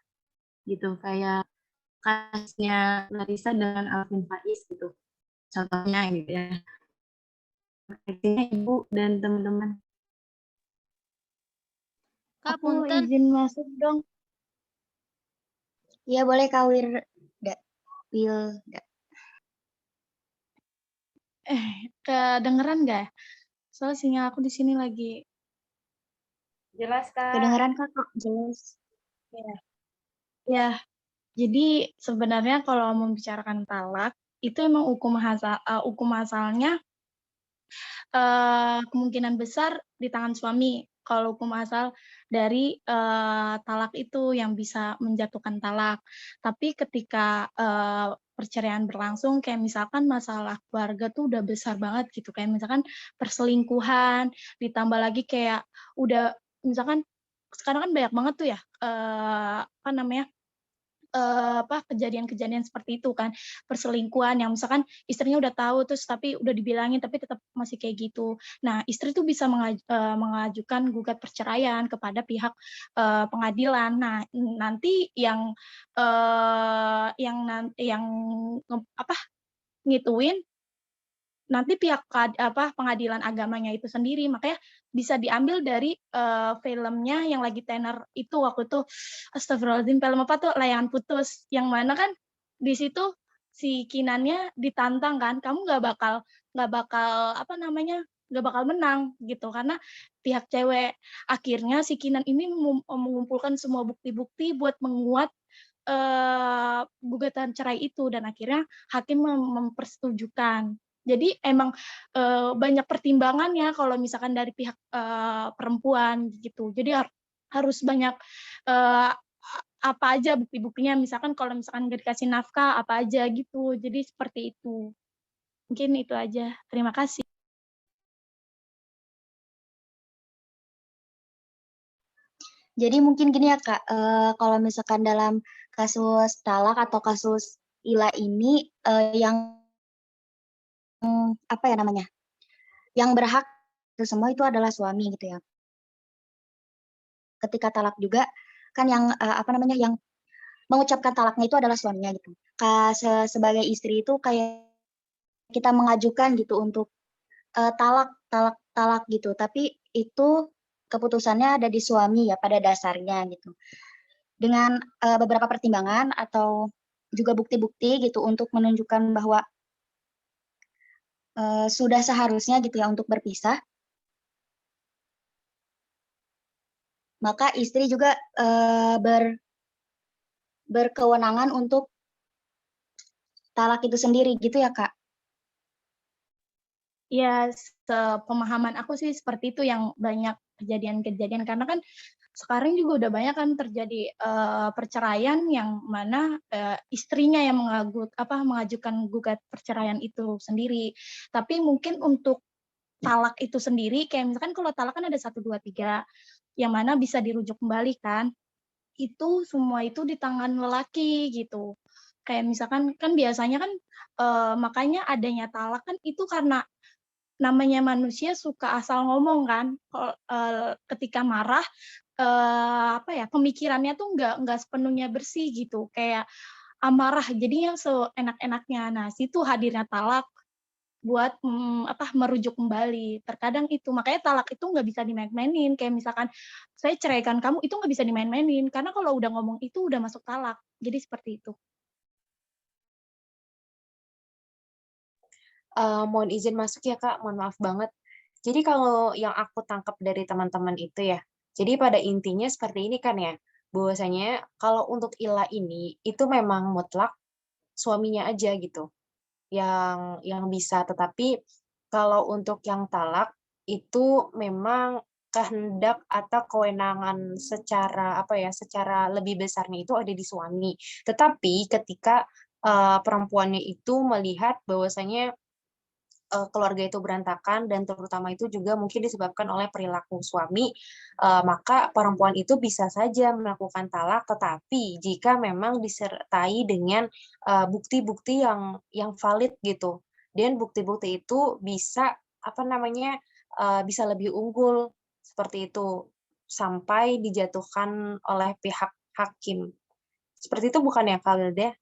gitu kayak kasusnya Larissa dengan Alvin Faiz gitu, contohnya gitu ya. Artinya Ibu dan teman-teman. Kak, Aku punten. izin masuk dong. Iya boleh Kak Wilda. Kedengeran nggak? Soalnya sinyal aku di sini lagi. jelas, Kak. Kedengeran Kak? Jelas. Ya, jadi sebenarnya kalau membicarakan talak, itu emang hukum asalnya kemungkinan besar di tangan suami. Kalau hukum asal dari talak itu yang bisa menjatuhkan talak. Tapi ketika perceraian berlangsung, kayak misalkan masalah keluarga tuh udah besar banget gitu. Kayak misalkan perselingkuhan, ditambah lagi kayak udah misalkan sekarang kan banyak banget tuh ya apa namanya kejadian-kejadian seperti itu kan, perselingkuhan yang misalkan istrinya udah tahu terus tapi udah dibilangin tapi tetap masih kayak gitu. Nah, istri tuh bisa mengajukan gugat perceraian kepada pihak pengadilan. Nah, nanti yang ngituin nanti pihak pengadilan agamanya itu sendiri. Makanya bisa diambil dari filmnya yang lagi tenar itu waktu itu, astagfirullahaladzim, film apa tuh, Layangan Putus, yang mana kan di situ si Kinannya ditantang kan, kamu nggak bakal nggak bakal menang gitu, karena pihak cewek. Akhirnya si Kinan ini mengumpulkan semua bukti-bukti buat menguat gugatan cerai itu, dan akhirnya hakim mempersetujukan. Jadi emang banyak pertimbangannya kalau misalkan dari pihak perempuan gitu. Jadi harus banyak apa aja bukti-buktinya. Misalkan kalau misalkan nggak dikasih nafkah apa aja gitu. Jadi seperti itu. Mungkin itu aja. Terima kasih. Jadi mungkin gini ya Kak, kalau misalkan dalam kasus talak atau kasus Ila ini yang apa ya namanya, yang berhak itu semua itu adalah suami gitu ya. Ketika talak juga kan yang yang mengucapkan talaknya itu adalah suaminya gitu. Sebagai istri itu kayak kita mengajukan gitu untuk talak gitu, tapi itu keputusannya ada di suami ya pada dasarnya gitu. Dengan beberapa pertimbangan atau juga bukti-bukti gitu untuk menunjukkan bahwa sudah seharusnya gitu ya untuk berpisah, maka istri juga berkewenangan untuk talak itu sendiri gitu ya Kak? Ya, pemahaman aku sih seperti itu, yang banyak kejadian-kejadian, karena kan sekarang juga udah banyak kan terjadi perceraian yang mana istrinya yang mengajukan gugat perceraian itu sendiri. Tapi mungkin untuk talak itu sendiri, kayak misalkan kalau talak kan ada 1, 2, 3, yang mana bisa dirujuk kembali kan, itu semua itu di tangan lelaki gitu. Kayak misalkan kan biasanya kan makanya adanya talak kan itu karena namanya manusia suka asal ngomong kan, ketika marah pemikirannya tuh nggak sepenuhnya bersih gitu, kayak amarah jadinya seenak-enaknya. Nah, situ hadirnya talak buat merujuk kembali. Terkadang itu makanya talak itu nggak bisa dimain-mainin, kayak misalkan saya ceraikan kamu, itu nggak bisa dimain-mainin karena kalau udah ngomong itu udah masuk talak. Jadi seperti itu. Mohon izin masuk ya Kak, mohon maaf banget. Jadi kalau yang aku tangkap dari teman-teman itu ya, jadi pada intinya seperti ini kan ya, bahwasanya kalau untuk ilah ini, itu memang mutlak suaminya aja gitu, yang bisa. Tetapi kalau untuk yang talak, itu memang kehendak atau kewenangan secara, apa ya, secara lebih besarnya itu ada di suami. Tetapi ketika, perempuannya itu melihat bahwasanya keluarga itu berantakan dan terutama itu juga mungkin disebabkan oleh perilaku suami, maka perempuan itu bisa saja melakukan talak, tetapi jika memang disertai dengan bukti-bukti yang valid gitu. Dan bukti-bukti itu bisa apa namanya bisa lebih unggul seperti itu sampai dijatuhkan oleh pihak hakim. Seperti itu bukan ya Kak Wilda?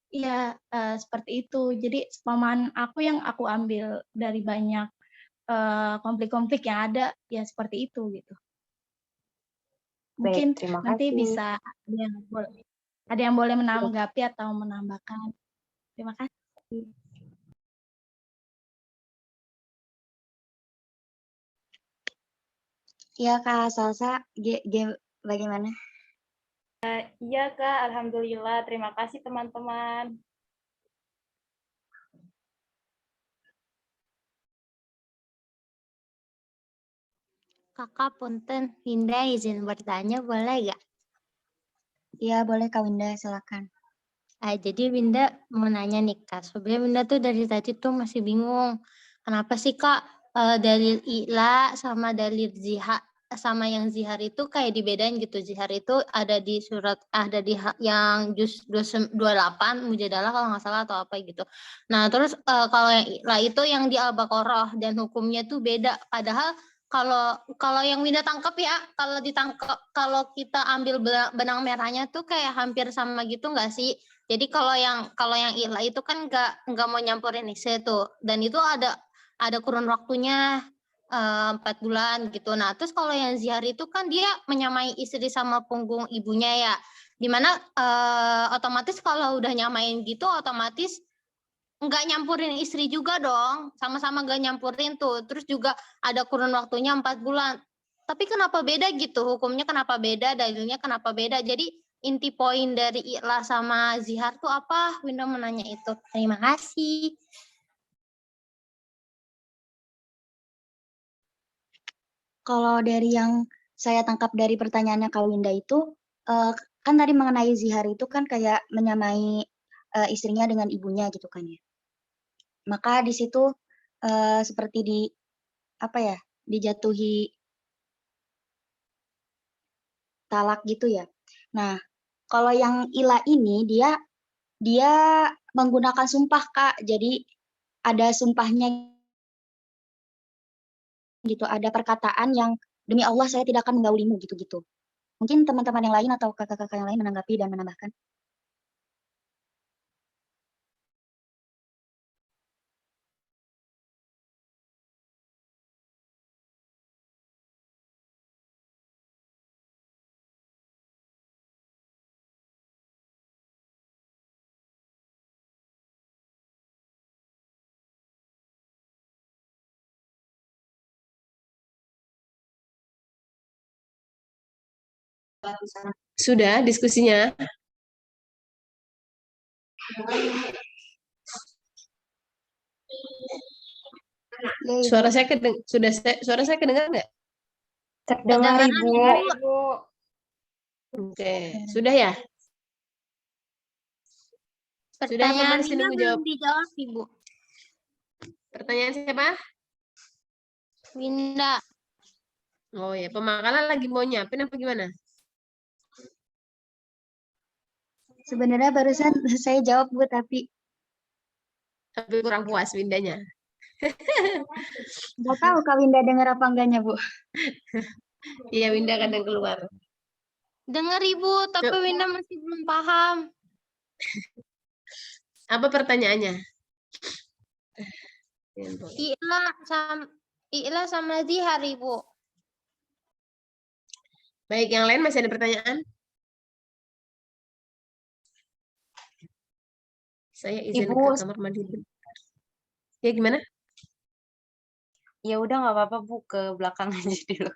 Iya, seperti itu. Jadi pemahaman aku yang aku ambil dari banyak konflik-konflik yang ada, ya seperti itu gitu. Mungkin Baik, terima nanti kasih. bisa ada yang boleh menanggapi atau menambahkan. Terima kasih. Ya Kak Salsa, bagaimana? Iya Kak, alhamdulillah. Terima kasih teman-teman. Kakak punten, Winda izin bertanya boleh nggak? Iya boleh Kak Winda, silakan. Jadi Winda mau nanya nih Kak, sebenarnya Winda tuh dari tadi tuh masih bingung. Kenapa sih Kak dalil ila sama dalil zihar sama yang zihar itu kayak dibedain gitu. Zihar itu ada di surat, ada di yang juz 28 Mujadalah kalau nggak salah atau apa gitu. Nah terus kalau yang ila itu yang di Al-Baqarah dan hukumnya tuh beda. Padahal kalau yang Winda tangkap ya, kalau kita ambil benang merahnya tuh kayak hampir sama gitu nggak sih? Jadi kalau yang ilah itu kan nggak mau nyampurin isi tuh, dan itu ada kurun waktunya 4 bulan gitu. Nah terus kalau yang zihar itu kan dia menyamai istri sama punggung ibunya ya, dimana otomatis kalau udah nyamain gitu otomatis nggak nyampurin istri juga dong, sama-sama nggak nyampurin tuh. Terus juga ada kurun waktunya 4 bulan. Tapi kenapa beda gitu? Hukumnya kenapa beda? Dalilnya kenapa beda? Jadi inti poin dari ikhlas sama zihar tuh apa? Winda menanya itu. Terima kasih. Kalau dari yang saya tangkap dari pertanyaannya Kak Winda itu, kan tadi mengenai zihar itu kan kayak menyamai istrinya dengan ibunya gitu kan ya. Maka di situ seperti dijatuhi talak gitu ya. Nah, kalau yang ila ini dia menggunakan sumpah Kak. Jadi ada sumpahnya gitu, ada perkataan yang demi Allah saya tidak akan menggaulimu gitu-gitu. Mungkin teman-teman yang lain atau kakak-kakak yang lain menanggapi dan menambahkan. Sudah diskusinya? Suara saya kedengar nggak? Terdengar Ibu. Oke, sudah ya? Pertanyaan masih Winda nunggu belum jawab? dijawab Ibu. Pertanyaan siapa? Winda. Oh ya, pemakalan lagi mau nyiapin apa gimana? Sebenarnya barusan saya jawab Bu, tapi kurang puas Windanya. nggak tahu Kak Winda dengar apa enggaknya Bu. Iya, Winda kadang keluar. Dengar Ibu, tapi Winda masih belum paham. Apa pertanyaannya? I'la sama zihar Ibu. Baik, yang lain masih ada pertanyaan? Saya izin Ibu, ke kamar mandi. Ya gimana? Ya udah nggak apa-apa Bu, ke belakang aja dulu.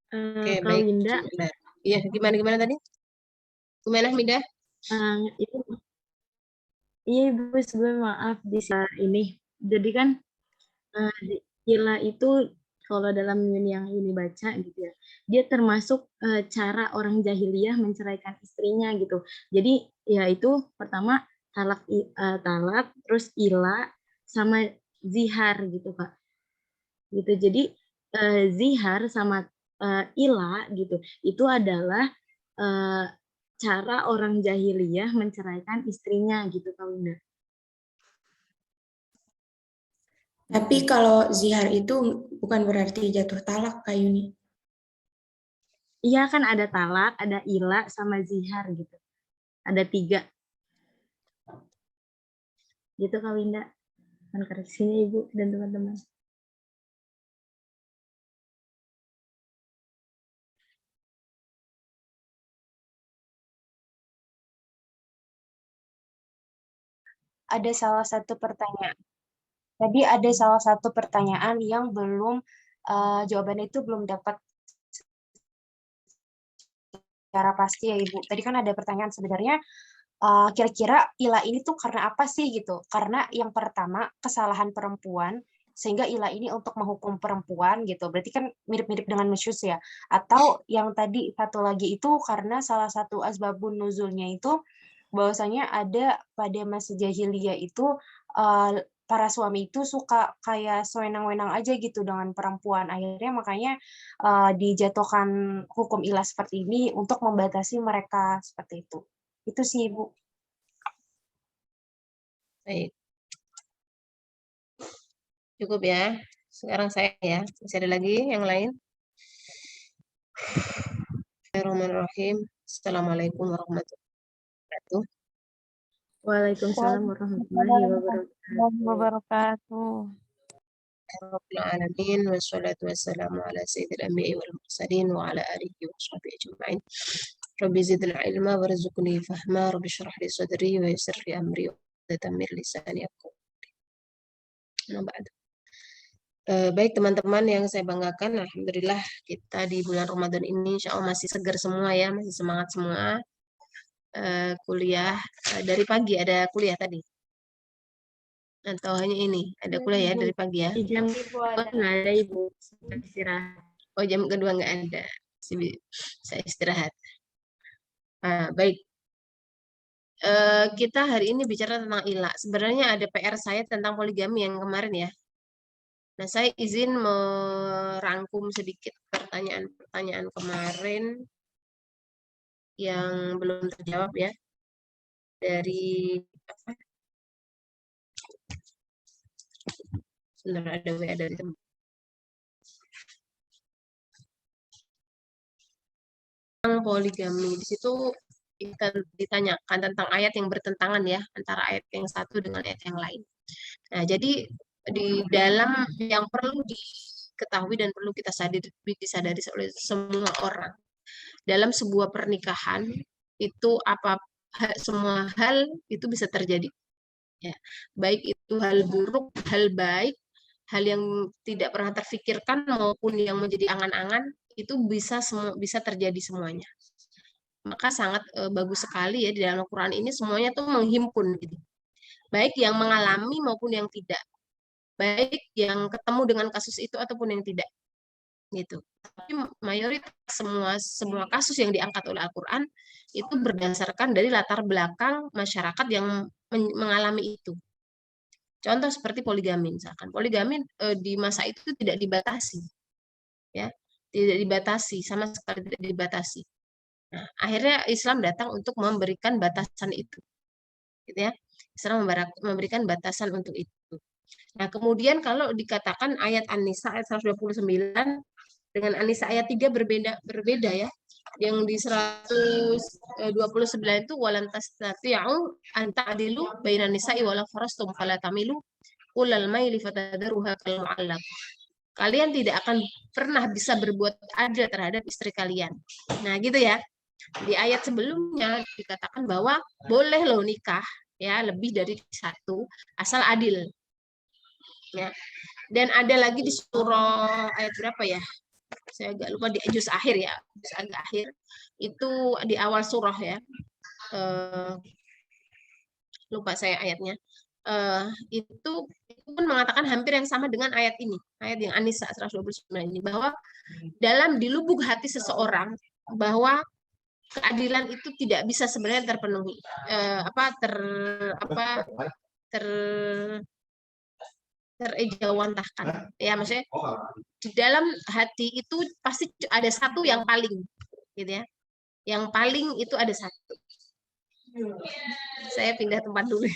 Oke, Kak baik. Winda, Nah, iya, gimana tadi? Gimana, Mida? itu iya Ibu, sebelum maaf di ini. Jadi kan Ila itu kalau dalam yang ini baca gitu ya, dia termasuk cara orang jahiliyah menceraikan istrinya gitu. Jadi ya itu pertama talak, terus ila sama zihar gitu Kak. Gitu. Jadi zihar sama ila gitu itu adalah cara orang jahiliyah menceraikan istrinya gitu Kak Winda. Tapi kalau zihar itu bukan berarti jatuh talak, Kak Yuni. Iya kan ada talak, ada ila, sama zihar gitu. Ada 3. Gitu Kak Winda. Kan koreksinya Ibu dan teman-teman. Ada salah satu pertanyaan. Tadi ada salah satu pertanyaan yang belum jawabannya itu belum dapat secara pasti ya Ibu. Tadi kan ada pertanyaan sebenarnya kira-kira ila ini tuh karena apa sih gitu? Karena yang pertama kesalahan perempuan sehingga ila ini untuk menghukum perempuan gitu. Berarti kan mirip-mirip dengan nusyuz ya. Atau yang tadi satu lagi itu karena salah satu asbabun nuzulnya itu bahwasanya ada pada masa jahiliyah itu para suami itu suka kayak sewenang-wenang aja gitu dengan perempuan. Akhirnya makanya dijatuhkan hukum ilah seperti ini untuk membatasi mereka seperti itu. Itu sih, Ibu. Baik. Cukup ya. Sekarang saya ya. Masih ada lagi yang lain? Bismillahirrahmanirrahim. Assalamualaikum warahmatullahi wabarakatuh. Waalaikumsalam warahmatullahi wabarakatuh. Rabbil alamin wassalatu wassalamu ala sayyidil anbiya'i wal mursalin wa ala alihi wa sahbihi ajma'in. Rabbi zidna ilma warzuqni fahma, rabbi shrah li sadri wa yassir li amri wa hlul min lisani yafqahu qawli. Baik teman-teman yang saya banggakan, alhamdulillah kita di bulan Ramadan ini insya Allah masih segar semua ya, masih semangat semua. Kuliah dari pagi ada kuliah tadi. Atau hanya ini ada kuliah ya dari pagi ya? Jam nggak ada Ibu, istirahat. Oh jam kedua nggak ada, saya istirahat. Baik. Kita hari ini bicara tentang ila. Sebenarnya ada PR saya tentang poligami yang kemarin ya. Nah, saya izin merangkum sedikit pertanyaan-pertanyaan kemarin yang belum terjawab ya. Dari apa? Sebentar ada WA dari teman. Tentang poligami di situ ditanyakan tentang ayat yang bertentangan ya antara ayat yang satu dengan ayat yang lain. Nah, jadi di dalam yang perlu diketahui dan perlu kita disadari oleh semua orang dalam sebuah pernikahan itu semua hal itu bisa terjadi ya, baik itu hal buruk, hal baik, hal yang tidak pernah terfikirkan maupun yang menjadi angan-angan itu bisa terjadi semuanya. Maka sangat bagus sekali ya di dalam Al-Quran ini semuanya tuh menghimpun gitu. Baik yang mengalami maupun yang tidak. Baik yang ketemu dengan kasus itu ataupun yang tidak. gitu. Tapi mayoritas semua kasus yang diangkat oleh Al-Qur'an itu berdasarkan dari latar belakang masyarakat yang mengalami itu. Contoh seperti poligami misalkan. Poligami di masa itu tidak dibatasi. Ya, tidak dibatasi, sama sekali tidak dibatasi. Nah, akhirnya Islam datang untuk memberikan batasan itu. Gitu ya. Islam memberikan batasan untuk itu. Nah, kemudian kalau dikatakan ayat An-Nisa ayat 129 dengan An-Nisa ayat 3 berbeda ya. Yang di 129 itu walan tastati'u an ta'dilu bainan nisa'i wala farastum fala tamilu ulal maili fatadruha kal mu'allaq. Kalian tidak akan pernah bisa berbuat adil terhadap istri kalian. Nah, gitu ya. Di ayat sebelumnya dikatakan bahwa boleh loh nikah ya lebih dari satu asal adil. Ya. Dan ada lagi di surah ayat berapa ya? Saya agak lupa, di juz akhir ya, juz agak akhir itu di awal surah ya. Lupa saya ayatnya. Itu pun mengatakan hampir yang sama dengan ayat ini, ayat yang An-Nisa 129 ini, bahwa dalam di lubuk hati seseorang bahwa keadilan itu tidak bisa sebenarnya terpenuhi, terejawantahkan. Ya, maksudnya di dalam hati itu pasti ada satu yang paling, gitu ya. Yang paling itu ada satu. Saya pindah tempat dulu.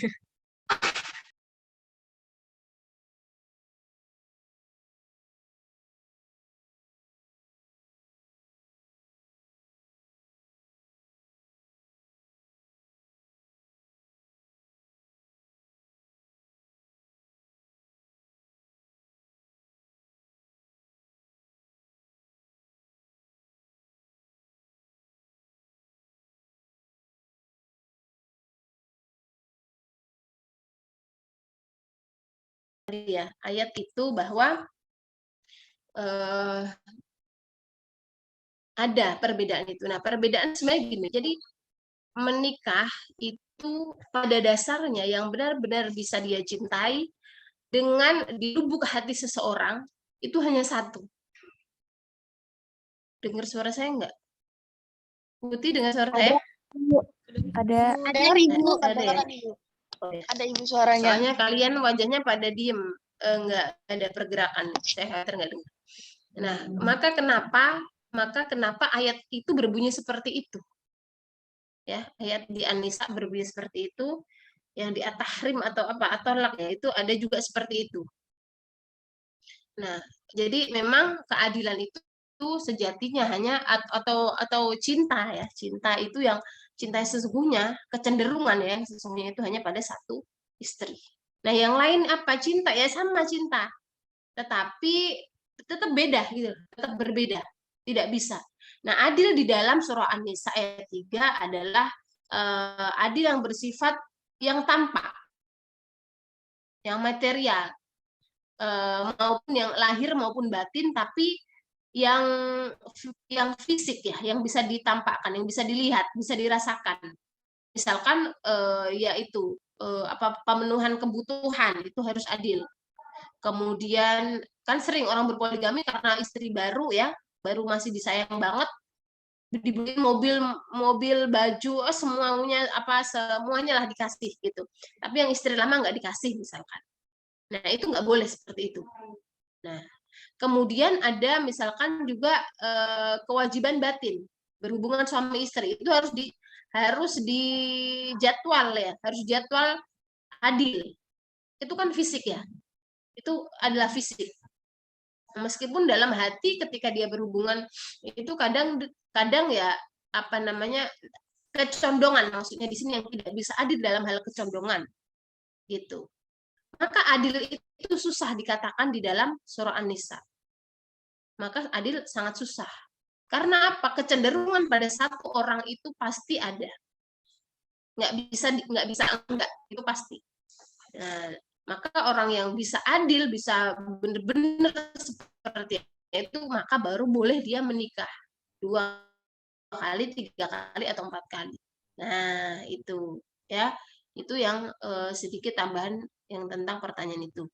Ya, ayat itu bahwa ada perbedaan itu. Nah, perbedaan sebenarnya gini. Jadi menikah itu pada dasarnya yang benar-benar bisa dia cintai dengan di lubuk hati seseorang itu hanya satu. Dengar suara saya enggak? Putih dengar suara saya? Ada Ibu. Ada ya? Ada ibu suaranya. Soalnya kalian wajahnya pada diem, enggak ada pergerakan. Saya khawatir enggak dengar. Nah, maka kenapa ayat itu berbunyi seperti itu? Ya, ayat di An-Nisa berbunyi seperti itu, yang di At-Tahrim atau At-Thalaq ya, itu ada juga seperti itu. Nah, jadi memang keadilan itu sejatinya hanya atau cinta ya, cinta itu yang cinta sesungguhnya, kecenderungan ya, sesungguhnya itu hanya pada satu istri. Nah, yang lain apa? Cinta ya sama cinta, tetapi tetap beda gitu, tetap berbeda, tidak bisa. Nah, adil di dalam surah An-Nisa ayat 3 adalah adil yang bersifat yang tampak, yang material, maupun yang lahir maupun batin, tapi yang fisik ya, yang bisa ditampakkan, yang bisa dilihat, bisa dirasakan. Misalkan yaitu pemenuhan kebutuhan itu harus adil. Kemudian kan sering orang berpoligami karena istri baru ya, baru masih disayang banget, dibeliin mobil, baju, semuanya lah dikasih gitu. Tapi yang istri lama nggak dikasih misalkan. Nah, itu nggak boleh seperti itu. Nah, kemudian ada misalkan juga kewajiban batin berhubungan suami istri itu harus dijadwal ya, harus jadwal adil. Itu kan fisik ya. Itu adalah fisik. Meskipun dalam hati ketika dia berhubungan itu kadang ya kecondongan, maksudnya di sini yang tidak bisa adil dalam hal kecondongan gitu. Maka adil itu susah dikatakan di dalam surah An-Nisa. Maka adil sangat susah. Karena apa? Kecenderungan pada satu orang itu pasti ada. Nggak bisa enggak, itu pasti. Nah, maka orang yang bisa adil, bisa benar-benar seperti itu, maka baru boleh dia menikah 2 kali, 3 kali, atau 4 kali. Nah, itu ya. Itu yang sedikit tambahan yang tentang pertanyaan itu.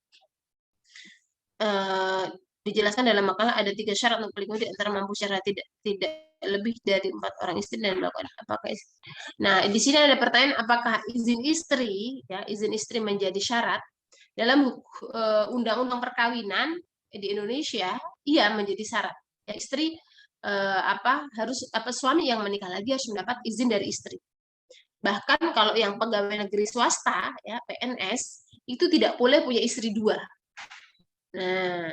Dijelaskan dalam makalah ada 3 syarat untuk poligami, antara mampu secara tidak lebih dari 4 orang istri dan melakukan apakah istri. Nah, di sini ada pertanyaan, apakah izin istri, ya, izin istri menjadi syarat dalam undang-undang perkawinan di Indonesia? Iya, menjadi syarat. Ya, istri suami yang menikah lagi harus mendapat izin dari istri. Bahkan kalau yang pegawai negeri swasta, ya, PNS, itu tidak boleh punya istri 2. Nah,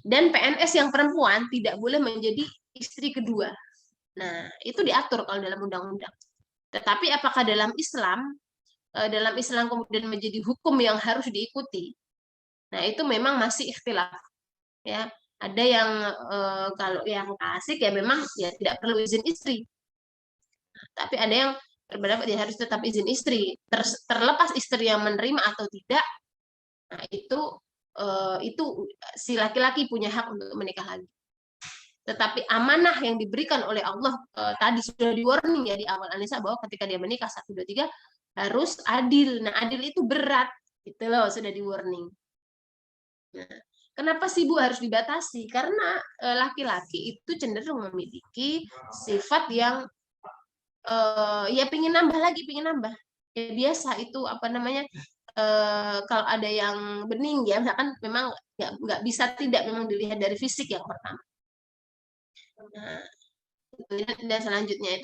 dan PNS yang perempuan tidak boleh menjadi istri kedua. Nah, itu diatur kalau dalam undang-undang. Tetapi apakah dalam Islam kemudian menjadi hukum yang harus diikuti? Nah, itu memang masih ikhtilaf. Ya, ada yang kalau yang klasik ya memang ya tidak perlu izin istri. Tapi ada yang berpendapat dia harus tetap izin istri. Terlepas istri yang menerima atau tidak, nah itu si laki-laki punya hak untuk menikah lagi. Tetapi amanah yang diberikan oleh Allah tadi sudah di-warning ya di awal An-Nisa, bahwa ketika dia menikah 1, 2, 3 harus adil. Nah, adil itu berat, gitu loh, sudah di-warning. Nah, kenapa sih Bu harus dibatasi? Karena laki-laki itu cenderung memiliki sifat yang ya pingin nambah lagi, pingin nambah. Ya biasa itu kalau ada yang bening ya, misalkan memang nggak bisa tidak memang dilihat dari fisik yang pertama. Nah, dan selanjutnya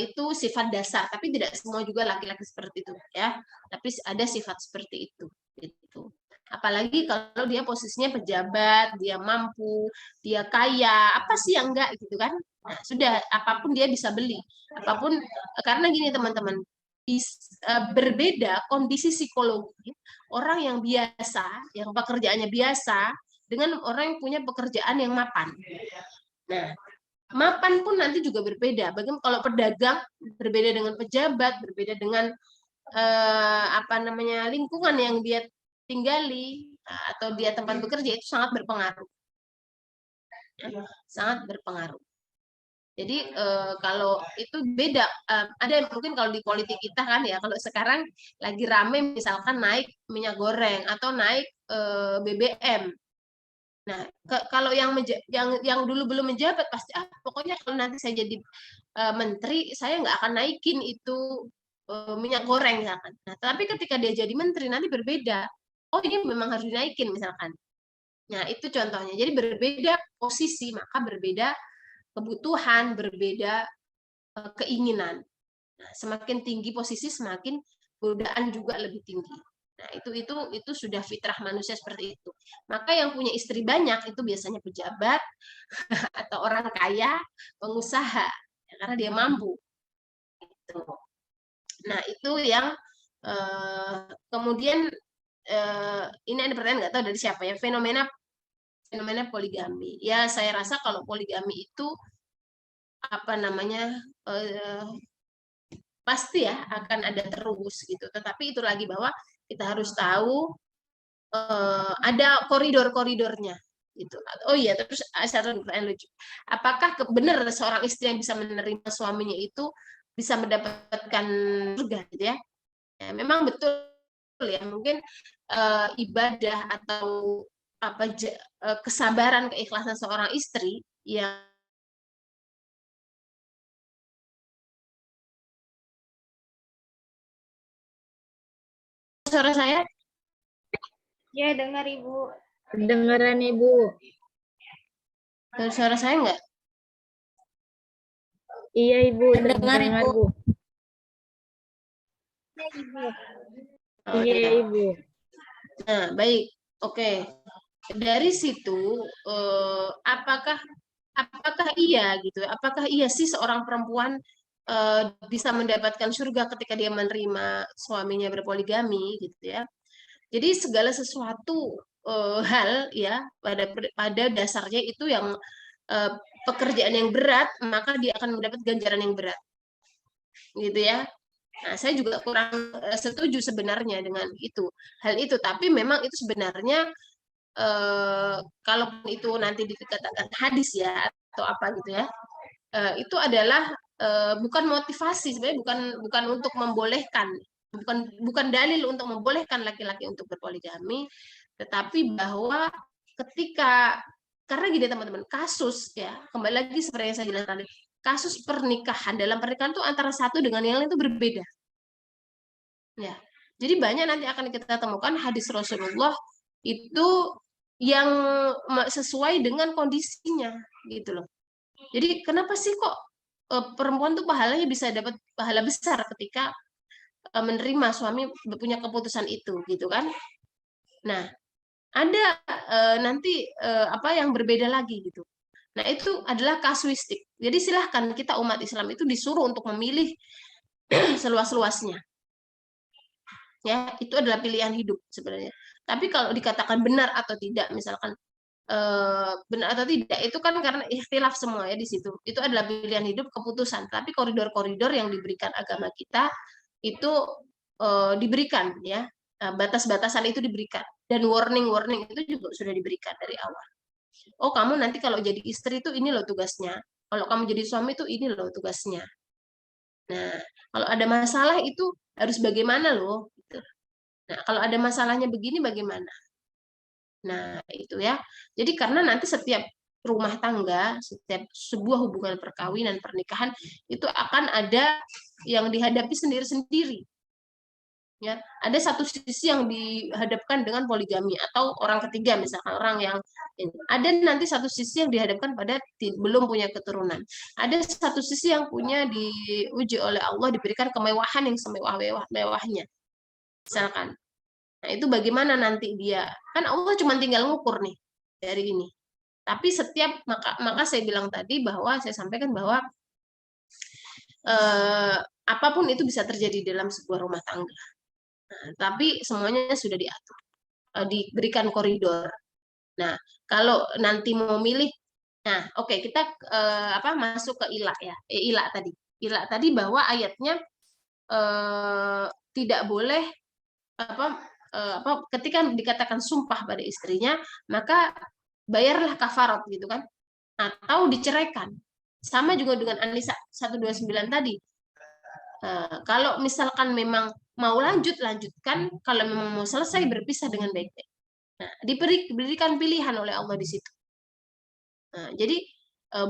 itu sifat dasar, tapi tidak semua juga laki-laki seperti itu ya. Tapi ada sifat seperti itu. Gitu. Apalagi kalau dia posisinya pejabat, dia mampu, dia kaya, apa sih yang enggak gitu kan? Nah, sudah apapun dia bisa beli, apapun, karena gini teman-teman, berbeda kondisi psikologi orang yang biasa, yang pekerjaannya biasa, dengan orang yang punya pekerjaan yang mapan. Nah, mapan pun nanti juga berbeda. Bagaimana kalau pedagang berbeda dengan pejabat, berbeda dengan lingkungan yang dia tinggali atau dia tempat bekerja, itu sangat berpengaruh. Sangat berpengaruh. Jadi kalau itu beda, ada mungkin kalau di politik kita kan ya, kalau sekarang lagi rame misalkan naik minyak goreng atau naik BBM. Nah, kalau yang dulu belum menjabat pasti pokoknya kalau nanti saya jadi menteri saya nggak akan naikin itu minyak goreng misalkan. Nah, tapi ketika dia jadi menteri nanti berbeda. Oh, ini memang harus dinaikin misalkan. Nah, itu contohnya. Jadi berbeda posisi, maka berbeda kebutuhan, berbeda keinginan. Nah, semakin tinggi posisi, semakin godaan juga lebih tinggi. Nah, itu sudah fitrah manusia seperti itu. Maka yang punya istri banyak itu biasanya pejabat atau orang kaya, pengusaha, ya, karena dia mampu. Gitu. Nah, itu yang kemudian ini ada pertanyaan nggak tahu dari siapa ya, fenomena poligami. Ya, saya rasa kalau poligami itu pasti ya akan ada terus gitu. Tetapi itu lagi bahwa kita harus tahu ada koridor-koridornya gitu. Oh iya, terus satu pertanyaan lucu. Apakah benar seorang istri yang bisa menerima suaminya itu bisa mendapatkan surga gitu ya? Ya, memang betul ya, mungkin ibadah atau kesabaran, keikhlasan seorang istri yang suara saya? Ya, dengar Ibu. Kedengaran Ibu. Suara saya enggak? Iya Ibu, Dengar Ibu. Iya Ibu. Nah, baik. Oke. Dari situ apakah iya gitu? Apakah iya sih seorang perempuan bisa mendapatkan surga ketika dia menerima suaminya berpoligami gitu ya? Jadi segala sesuatu hal ya pada dasarnya itu yang pekerjaan yang berat, maka dia akan mendapat ganjaran yang berat. Gitu ya. Nah, saya juga kurang setuju sebenarnya dengan hal itu, tapi memang itu sebenarnya kalau itu nanti dikatakan hadis ya atau apa gitu ya, itu adalah bukan motivasi, sebenarnya bukan untuk membolehkan, bukan dalil untuk membolehkan laki-laki untuk berpoligami, tetapi bahwa ketika karena gini teman-teman, kasus ya, kembali lagi seperti yang saya jelaskan tadi, kasus pernikahan dalam pernikahan itu antara satu dengan yang lain itu berbeda. Ya. Jadi banyak nanti akan kita temukan hadis Rasulullah itu yang sesuai dengan kondisinya gitu loh. Jadi kenapa sih kok perempuan tuh pahalanya bisa dapat pahala besar ketika menerima suami punya keputusan itu gitu kan? Nah, ada nanti apa yang berbeda lagi gitu. Nah, itu adalah kasuistik. Jadi silahkan kita umat Islam itu disuruh untuk memilih seluas-luasnya. Ya, itu adalah pilihan hidup sebenarnya. Tapi kalau dikatakan benar atau tidak, misalkan benar atau tidak, itu kan karena ikhtilaf semua ya di situ. Itu adalah pilihan hidup, keputusan. Tapi koridor-koridor yang diberikan agama kita itu diberikan ya, batas-batasan itu diberikan. Dan warning-warning itu juga sudah diberikan dari awal. Oh, kamu nanti kalau jadi istri itu ini loh tugasnya. Kalau kamu jadi suami itu ini loh tugasnya. Nah, kalau ada masalah itu harus bagaimana loh. Gitu. Nah, kalau ada masalahnya begini bagaimana? Nah, itu ya. Jadi karena nanti setiap rumah tangga, setiap sebuah hubungan perkawinan, pernikahan, itu akan ada yang dihadapi sendiri-sendiri. Ya, ada satu sisi yang dihadapkan dengan poligami atau orang ketiga, misalkan orang yang ada nanti satu sisi yang dihadapkan pada belum punya keturunan. Ada satu sisi yang punya diuji oleh Allah, diberikan kemewahan yang semewah-mewahnya. Misalkan. Nah, itu bagaimana nanti dia? Kan Allah cuma tinggal ngukur nih dari ini. Tapi setiap maka saya bilang tadi bahwa saya sampaikan bahwa apapun itu bisa terjadi dalam sebuah rumah tangga. Nah, tapi semuanya sudah diatur, diberikan koridor. Nah, kalau nanti mau milih, nah oke, kita masuk ke ilah ya, ilah tadi bahwa ayatnya tidak boleh ketika dikatakan sumpah pada istrinya, maka bayarlah kafarat gitu kan, atau diceraikan. Sama juga dengan An-Nisa 129 tadi. Kalau misalkan memang mau lanjutkan, kalau memang mau selesai berpisah dengan baik-baik. Nah, diberikan pilihan oleh Allah di situ. Nah, jadi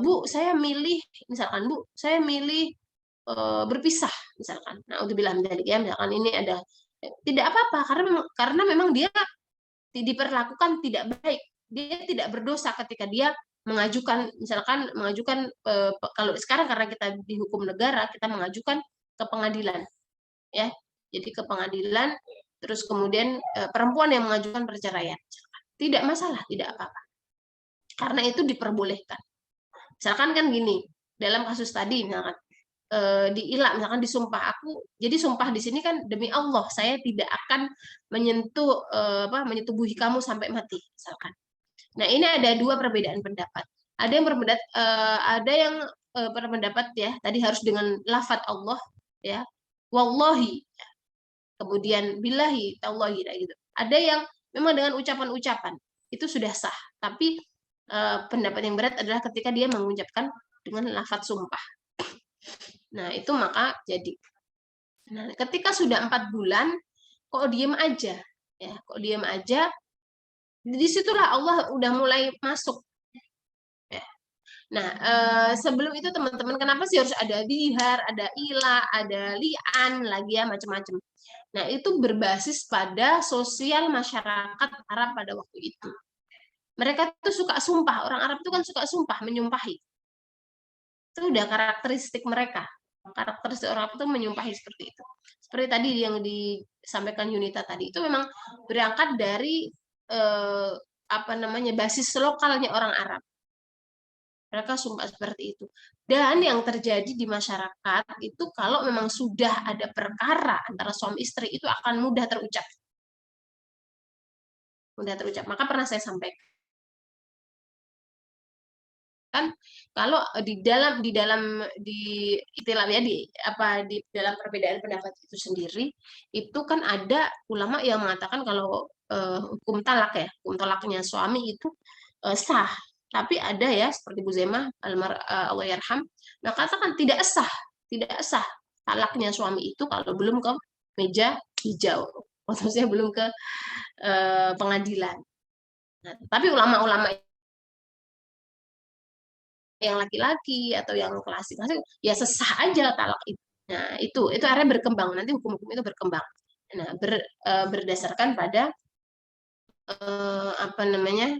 Bu, saya milih misalkan Bu, saya milih berpisah misalkan. Nah, untuk bilang tadi ya, misalkan ini ada tidak apa-apa karena memang dia diperlakukan tidak baik. Dia tidak berdosa ketika dia mengajukan kalau sekarang karena kita di hukum negara, kita mengajukan ke pengadilan. Ya. Jadi ke pengadilan, terus kemudian perempuan yang mengajukan perceraian. Tidak masalah, tidak apa-apa. Karena itu diperbolehkan. Misalkan kan gini, dalam kasus tadi misalkan diilah, misalkan disumpah aku, jadi sumpah di sini kan demi Allah saya tidak akan menyetubuhi kamu sampai mati, misalkan. Nah, ini ada dua perbedaan pendapat. Ada yang berpendapat ya, tadi harus dengan lafadz Allah ya, wallahi, kemudian billahi, tallahi gitu. Ada yang memang dengan ucapan-ucapan itu sudah sah, tapi pendapat yang berat adalah ketika dia mengucapkan dengan lafadz sumpah. Nah, itu maka jadi. Nah, ketika sudah 4 bulan, kok diam aja, ya, kok diam aja, disitulah Allah udah mulai masuk. Ya. Nah, sebelum itu teman-teman, kenapa sih harus ada dihar, ada ilah, ada li'an, lagi ya macam-macam. Nah, itu berbasis pada sosial masyarakat Arab pada waktu itu. Mereka tuh suka sumpah, orang Arab itu kan suka sumpah, menyumpahi. Itu udah karakteristik mereka. Karakteristik orang Arab itu menyumpahi seperti itu. Seperti tadi yang disampaikan Yunita tadi, itu memang berangkat dari basis lokalnya orang Arab. Mereka sumpah seperti itu. Dan yang terjadi di masyarakat itu kalau memang sudah ada perkara antara suami istri itu akan mudah terucap. Mudah terucap. Maka pernah saya sampaikan kalau di dalam perbedaan pendapat itu sendiri itu kan ada ulama yang mengatakan kalau hukum talak ya, hukum talaknya suami itu sah. Tapi ada ya seperti Bu Zemah Allah yarham, mengatakan tidak sah talaknya suami itu kalau belum ke meja hijau, maksudnya belum ke pengadilan. Nah, tapi ulama-ulama yang laki-laki atau yang klasik ya sesah aja talak itu. Nah, itu akhirnya berkembang, nanti hukum-hukum itu berkembang. Nah, berdasarkan pada apa namanya,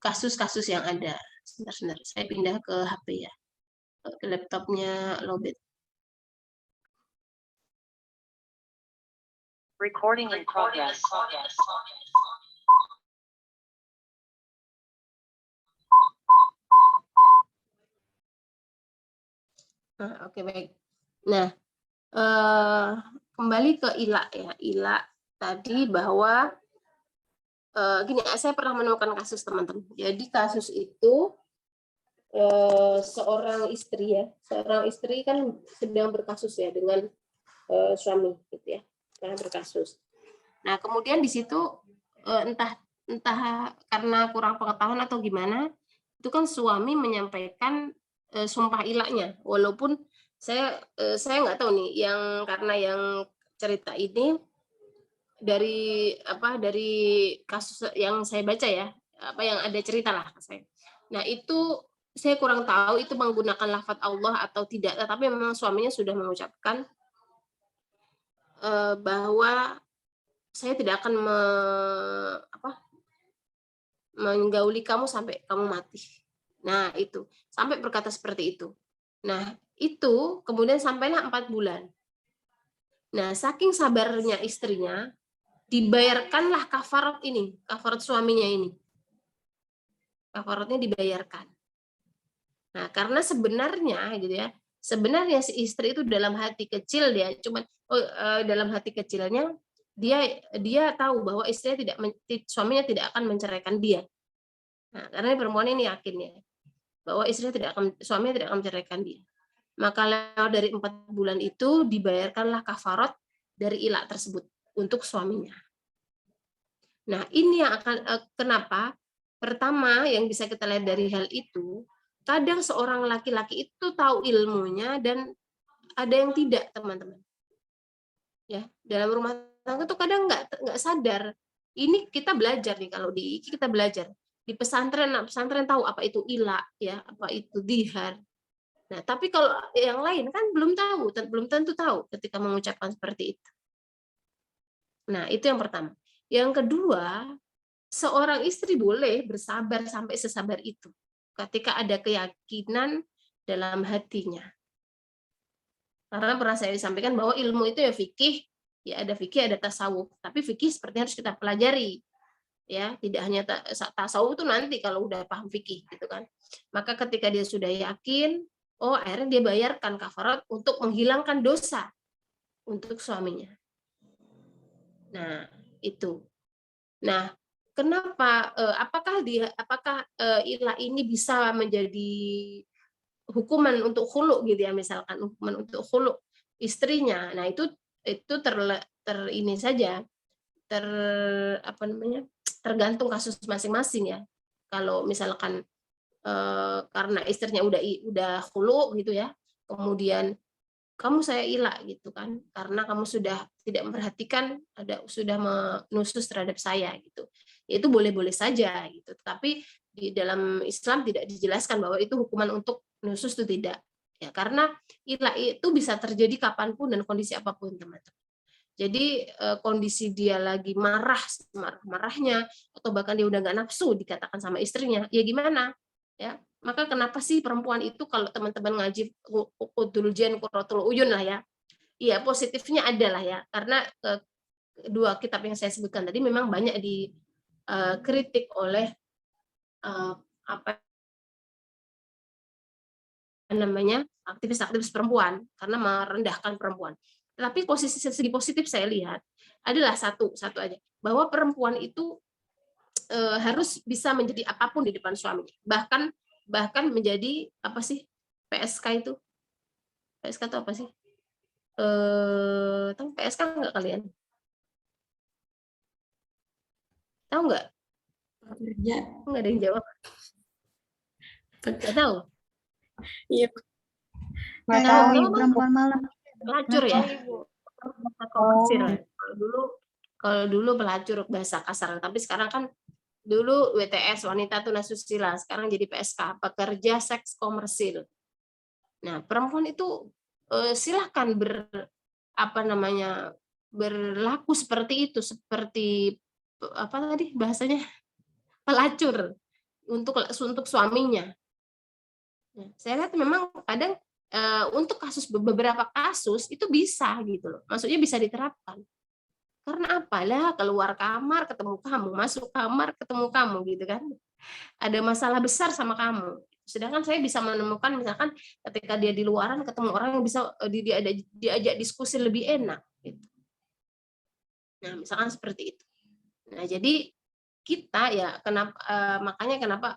kasus-kasus yang ada. Sebentar, saya pindah ke HP ya, ke laptopnya Lobet. Recording in progress. Oke, baik. Nah, kembali ke Ila ya. Ila tadi bahwa gini, saya pernah menemukan kasus teman-teman. Jadi kasus itu seorang istri kan sedang berkasus ya dengan suami gitu ya, sedang berkasus. Nah, kemudian di situ entah karena kurang pengetahuan atau gimana, itu kan suami menyampaikan sumpah ilahnya, walaupun saya nggak tahu nih, karena yang cerita ini dari kasus yang saya baca ya, yang ada cerita lah saya. Nah, itu saya kurang tahu itu menggunakan lafaz Allah atau tidak, tetapi memang suaminya sudah mengucapkan bahwa saya tidak akan menggauli kamu sampai kamu mati. Nah, itu sampai berkata seperti itu. Nah, itu kemudian sampailah 4 bulan. Nah, saking sabarnya istrinya, dibayarkanlah kafarat ini, kafarat suaminya ini. Kafaratnya dibayarkan. Nah, karena sebenarnya gitu ya, sebenarnya si istri itu dalam hati kecil dia dalam hati kecilnya dia tahu bahwa istrinya suaminya tidak akan menceraikan dia. Nah, karena perempuan ini yakin ya bahwa suaminya tidak akan menceraikan dia. Maka lewat dari 4 bulan itu dibayarkanlah kafarat dari Ila tersebut untuk suaminya. Nah, ini yang akan kenapa? Pertama yang bisa kita lihat dari hal itu, kadang seorang laki-laki itu tahu ilmunya dan ada yang tidak, teman-teman. Ya, dalam rumah tangga tuh kadang nggak sadar. Ini kita belajar nih, kalau di IKI kita belajar. Di pesantren tahu apa itu ila, ya, apa itu dihar. Nah, tapi kalau yang lain kan belum tentu tahu ketika mengucapkan seperti itu. Nah, itu yang pertama. Yang kedua, seorang istri boleh bersabar sampai sesabar itu ketika ada keyakinan dalam hatinya. Karena pernah saya sampaikan bahwa ilmu itu ya fikih, ya ada fikih, ada tasawuf. Tapi fikih seperti harus kita pelajari. Ya, tidak hanya tasawuf itu nanti kalau udah paham fikih gitu kan. Maka ketika dia sudah yakin, akhirnya dia bayarkan kafarat untuk menghilangkan dosa untuk suaminya. Nah, itu. Nah, kenapa apakah ilah ini bisa menjadi hukuman untuk khulu gitu ya, misalkan hukuman untuk khulu istrinya. Nah, itu ini saja tergantung kasus masing-masing ya. Kalau misalkan karena istrinya udah khulu gitu ya, kemudian kamu saya ilah gitu kan, karena kamu sudah tidak memperhatikan, sudah menusus terhadap saya gitu. Itu boleh-boleh saja gitu. Tapi di dalam Islam tidak dijelaskan bahwa itu hukuman untuk nusus itu tidak. Ya, karena ilah itu bisa terjadi kapanpun dan kondisi apapun, teman-teman. Jadi kondisi dia lagi marahnya, atau bahkan dia udah nggak nafsu dikatakan sama istrinya, ya gimana? Ya, maka kenapa sih perempuan itu kalau teman-teman ngaji Qudul Jan Qurratul Uyun lah ya. Iya, positifnya adalah ya, karena dua kitab yang saya sebutkan tadi memang banyak dikritik oleh aktivis-aktivis perempuan karena merendahkan perempuan. Tapi segi positif saya lihat adalah satu aja, bahwa perempuan itu harus bisa menjadi apapun di depan suaminya, bahkan menjadi apa sih PSK itu? PSK itu apa sih? Tahu PSK nggak kalian? Tahu nggak? Pekerja. Nggak ada yang jawab. Nggak tahu? Iya. Nggak tahu, perempuan malam. Pelacur ya? Komersil. Kalau dulu pelacur bahasa kasar, tapi sekarang kan dulu WTS, wanita tunasusila, sekarang jadi PSK, pekerja seks komersil. Nah, perempuan itu silahkan berlaku seperti itu, seperti apa tadi bahasanya, pelacur untuk suaminya. Nah, saya lihat memang kadang untuk beberapa kasus itu bisa gitu loh, maksudnya bisa diterapkan. Karena apa? Lah keluar kamar ketemu kamu, masuk kamar ketemu kamu gitu kan. Ada masalah besar sama kamu. Sedangkan saya bisa menemukan misalkan ketika dia di luaran ketemu orang yang bisa diajak diskusi lebih enak gitu. Nah, misalkan seperti itu. Nah, jadi kita ya makanya kenapa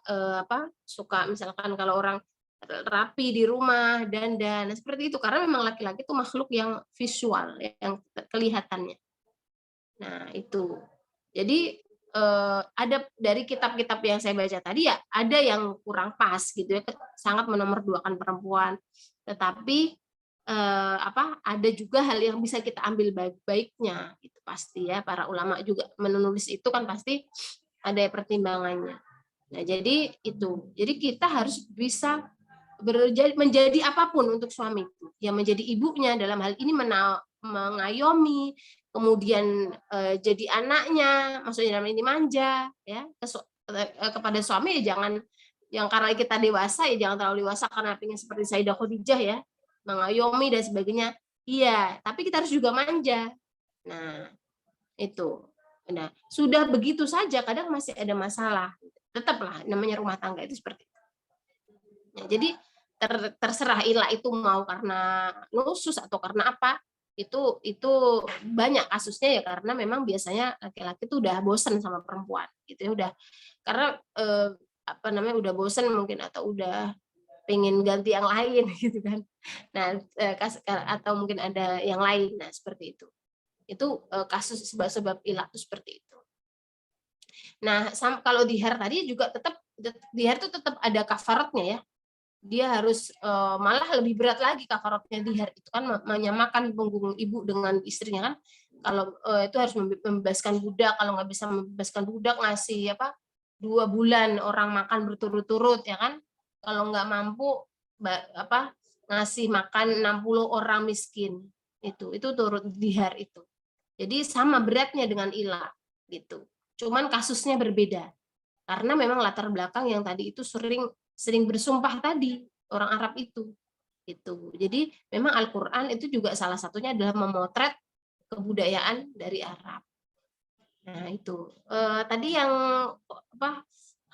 suka misalkan kalau orang rapi di rumah dan seperti itu, karena memang laki-laki itu makhluk yang visual, yang kelihatannya. Nah, itu. Jadi ada dari kitab-kitab yang saya baca tadi ya, ada yang kurang pas gitu ya, sangat menomorduakan perempuan. Tetapi ada juga hal yang bisa kita ambil baik-baiknya gitu pasti ya. Para ulama juga menulis itu kan pasti ada pertimbangannya. Nah, jadi itu. Jadi kita harus bisa menjadi apapun untuk suami itu. Ya menjadi ibunya dalam hal ini mengayomi, kemudian jadi anaknya, maksudnya dalam ini manja ya kepada suami ya jangan yang karena kita dewasa ya jangan terlalu dewasa karena pengen seperti Sayyidah Khadijah ya, mengayomi dan sebagainya. Iya, tapi kita harus juga manja. Nah, itu. Nah, sudah begitu saja kadang masih ada masalah. Tetaplah namanya rumah tangga itu seperti itu. Nah, jadi terserah Ila itu mau karena nusus atau karena apa, itu banyak kasusnya ya karena memang biasanya laki-laki itu udah bosan sama perempuan gitu ya, udah karena udah bosan mungkin atau udah pengen ganti yang lain gitu kan. Nah, atau mungkin ada yang lain. Nah, seperti itu. Itu kasus sebab-sebab Ila itu seperti itu. Nah, kalau dihar tadi juga tetap dihar itu tetap ada kafaratnya ya. Dia harus malah lebih berat lagi kafaratnya dihar itu kan menyamakan punggung ibu dengan istrinya kan. Kalau itu harus membebaskan budak, kalau nggak bisa membebaskan budak ngasih 2 bulan orang makan berturut-turut ya kan. Kalau nggak mampu ngasih makan 60 orang miskin. Itu turut dihar itu. Jadi sama beratnya dengan Ila gitu. Cuman kasusnya berbeda. Karena memang latar belakang yang tadi itu sering bersumpah tadi orang Arab itu. Jadi memang Al-Qur'an itu juga salah satunya adalah memotret kebudayaan dari Arab. Nah, itu. Tadi yang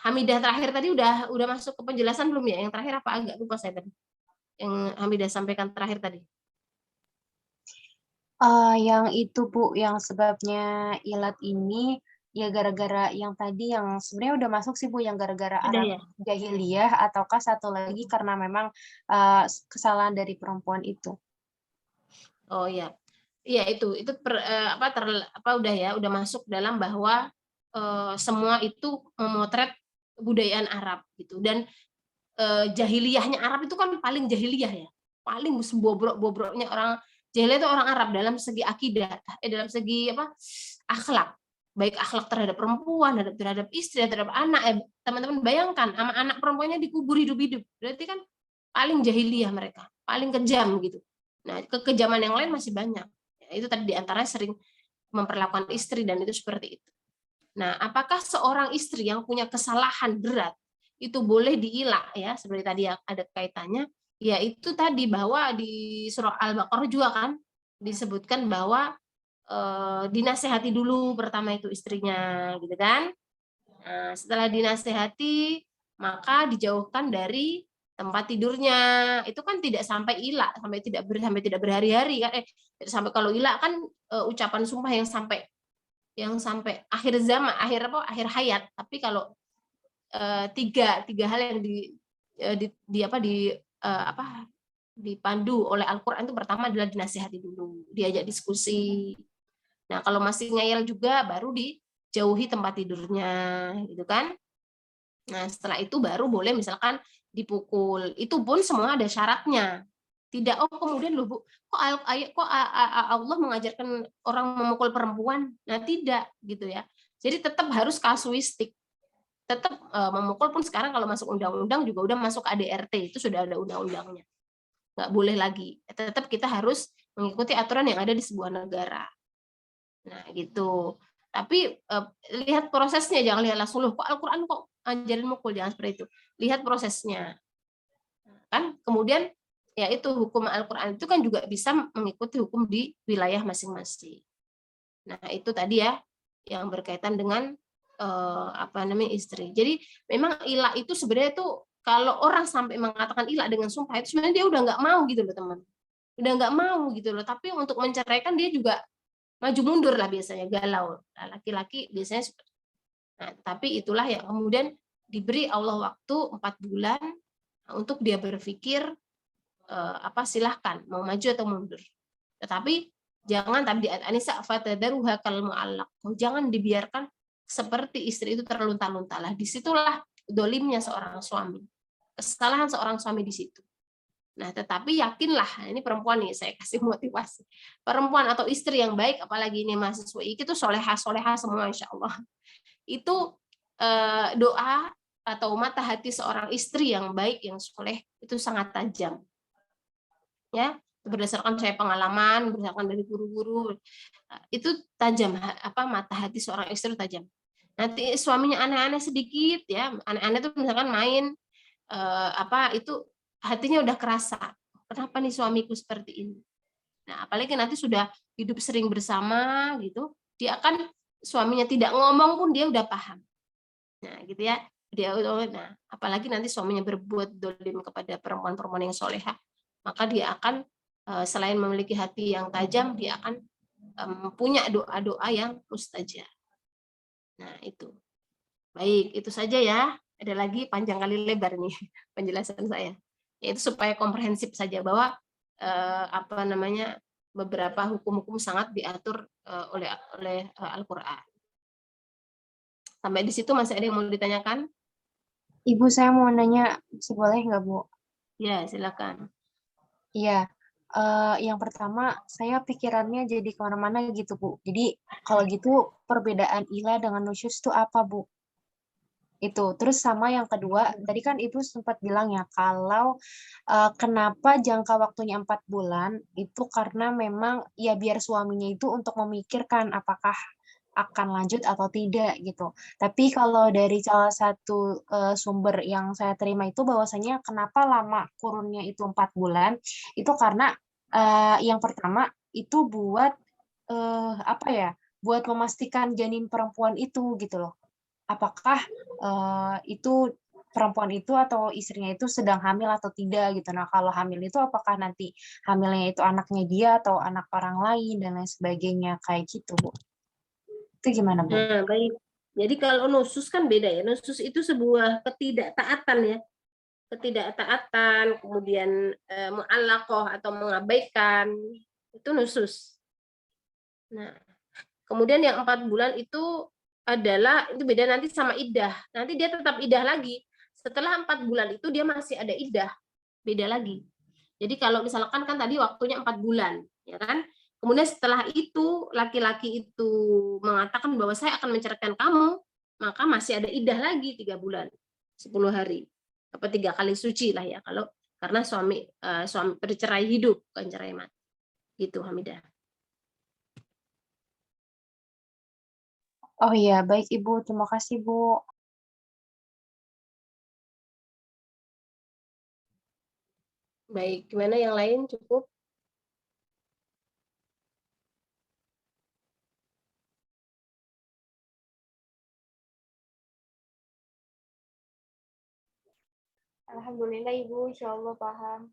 Hamidah terakhir tadi udah masuk ke penjelasan belum ya? Yang terakhir apa agak lupa saya tadi. Yang Hamidah sampaikan terakhir tadi. Yang itu Bu, yang sebabnya ilat ini ya gara-gara yang tadi yang sebenarnya udah masuk sih Bu, yang gara-gara Arab ya? jahiliyah ataukah satu lagi karena memang kesalahan dari perempuan itu. Oh ya. Iya itu udah masuk dalam bahwa semua itu memotret kebudayaan Arab gitu. Dan jahiliyahnya Arab itu kan paling jahiliyah ya. Paling bobrok-bobroknya orang jahiliyah itu orang Arab dalam segi akidah, dalam segi akhlak. Baik akhlak terhadap perempuan, terhadap istri, terhadap anak. Teman-teman bayangkan, sama anak perempuannya dikubur hidup-hidup. Berarti kan paling jahiliyah mereka, paling kejam gitu. Nah, kekejaman yang lain masih banyak. Itu tadi diantaranya sering memperlakukan istri dan itu seperti itu. Nah, apakah seorang istri yang punya kesalahan berat itu boleh diilah ya? Seperti tadi ada kaitannya. Ya itu tadi bahwa di surah Al-Baqarah juga kan disebutkan bahwa dinasehati dulu pertama itu istrinya gitu kan. Nah, setelah dinasehati maka dijauhkan dari tempat tidurnya. Itu kan tidak sampai ilah, sampai tidak berhari-hari kan. Sampai kalau ilah kan ucapan sumpah yang sampai akhir zaman, akhir hayat. Tapi kalau tiga hal yang dipandu oleh Al-Qur'an itu pertama adalah dinasehati dulu, diajak diskusi. Nah, kalau masih ngeyel juga baru dijauhi tempat tidurnya, gitu kan? Nah, setelah itu baru boleh misalkan dipukul. Itu pun semua ada syaratnya. Tidak kemudian loh Bu, kok Allah mengajarkan orang memukul perempuan? Nah, tidak gitu ya. Jadi tetap harus kasuistik. tetap memukul pun sekarang kalau masuk undang-undang juga udah masuk ADRT, itu sudah ada undang-undangnya. Nggak boleh lagi. Tetap kita harus mengikuti aturan yang ada di sebuah negara. Nah, gitu. Tapi lihat prosesnya, jangan lihat langsung loh kok Al-Qur'an kok ajarin mukul, jangan seperti itu. Lihat prosesnya. Kan kemudian ya itu hukum Al-Qur'an itu kan juga bisa mengikuti hukum di wilayah masing-masing. Nah, itu tadi ya yang berkaitan dengan istri. Jadi memang ilah itu sebenarnya tuh kalau orang sampai mengatakan ilah dengan sumpah itu sebenarnya dia udah nggak mau gitu loh teman. Udah nggak mau gitu loh. Tapi untuk menceraikan dia juga maju mundur lah biasanya, galau. Nah, laki-laki biasanya seperti. Nah, tapi itulah yang kemudian diberi Allah waktu 4 bulan untuk dia berpikir silahkan mau maju atau mundur. Tetapi jangan tadi Anisa fatadaruha kal mu'allaq. Jangan dibiarkan seperti istri itu terlunta-lunta lah. Disitulah dolimnya seorang suami. Kesalahan seorang suami di situ. Nah, tetapi yakinlah, ini perempuan nih, saya kasih motivasi. Perempuan atau istri yang baik, apalagi ini mahasiswa itu soleha semua insya Allah. Itu doa atau mata hati seorang istri yang baik, yang soleh, itu sangat tajam. Ya, berdasarkan saya pengalaman, berdasarkan dari guru-guru, itu tajam, mata hati seorang istri tajam. Nanti suaminya aneh-aneh sedikit ya, aneh-aneh itu misalkan main itu hatinya udah kerasa. Kenapa nih suamiku seperti ini? Nah, apalagi nanti sudah hidup sering bersama gitu, dia akan suaminya tidak ngomong pun dia udah paham. Nah, gitu ya. Nah, apalagi nanti suaminya berbuat dolim kepada perempuan-perempuan yang soleha, maka dia akan selain memiliki hati yang tajam, dia akan punya doa-doa yang mustajab. Nah, itu. Baik, itu saja ya. Ada lagi panjang kali lebar nih penjelasan saya. Yaitu supaya komprehensif saja bahwa beberapa hukum-hukum sangat diatur oleh Al-Qur'an. Sampai di situ masih ada yang mau ditanyakan? Ibu, saya mau nanya, boleh nggak, Bu? Ya, silakan. Iya. Yang pertama, saya pikirannya jadi kemana-mana gitu, Bu. Jadi, kalau gitu perbedaan ilah dengan nusyuz itu apa, Bu? Itu. Terus sama yang kedua, tadi kan Ibu sempat bilang ya, kalau kenapa jangka waktunya 4 bulan, itu karena memang ya biar suaminya itu untuk memikirkan apakah akan lanjut atau tidak gitu. Tapi kalau dari salah satu sumber yang saya terima itu bahwasanya kenapa lama kurunnya itu 4 bulan, itu karena yang pertama itu buat buat memastikan janin perempuan itu gitu loh. Apakah itu perempuan itu atau istrinya itu sedang hamil atau tidak gitu. Nah, kalau hamil itu apakah nanti hamilnya itu anaknya dia atau anak orang lain dan lain sebagainya kayak gitu, Bu. Itu gimana, Bu? Nah, baik. Jadi kalau nusus kan beda ya. Nusus itu sebuah ketidaktaatan ya. Ketidaktaatan, kemudian mu'allaqah atau mengabaikan, itu nusus. Nah, kemudian yang 4 bulan itu beda nanti sama iddah. Nanti dia tetap iddah lagi. Setelah 4 bulan itu dia masih ada iddah. Beda lagi. Jadi kalau misalkan kan tadi waktunya 4 bulan, ya kan? Kemudian setelah itu laki-laki itu mengatakan bahwa saya akan menceraikan kamu, maka masih ada iddah lagi 3 bulan, 10 hari. 3 kali suci lah ya kalau karena suami bercerai hidup, bukan cerai mati. Gitu, Hamidah. Oh iya, baik Ibu. Terima kasih, Bu. Baik, gimana yang lain cukup? Alhamdulillah Ibu, insya Allah paham.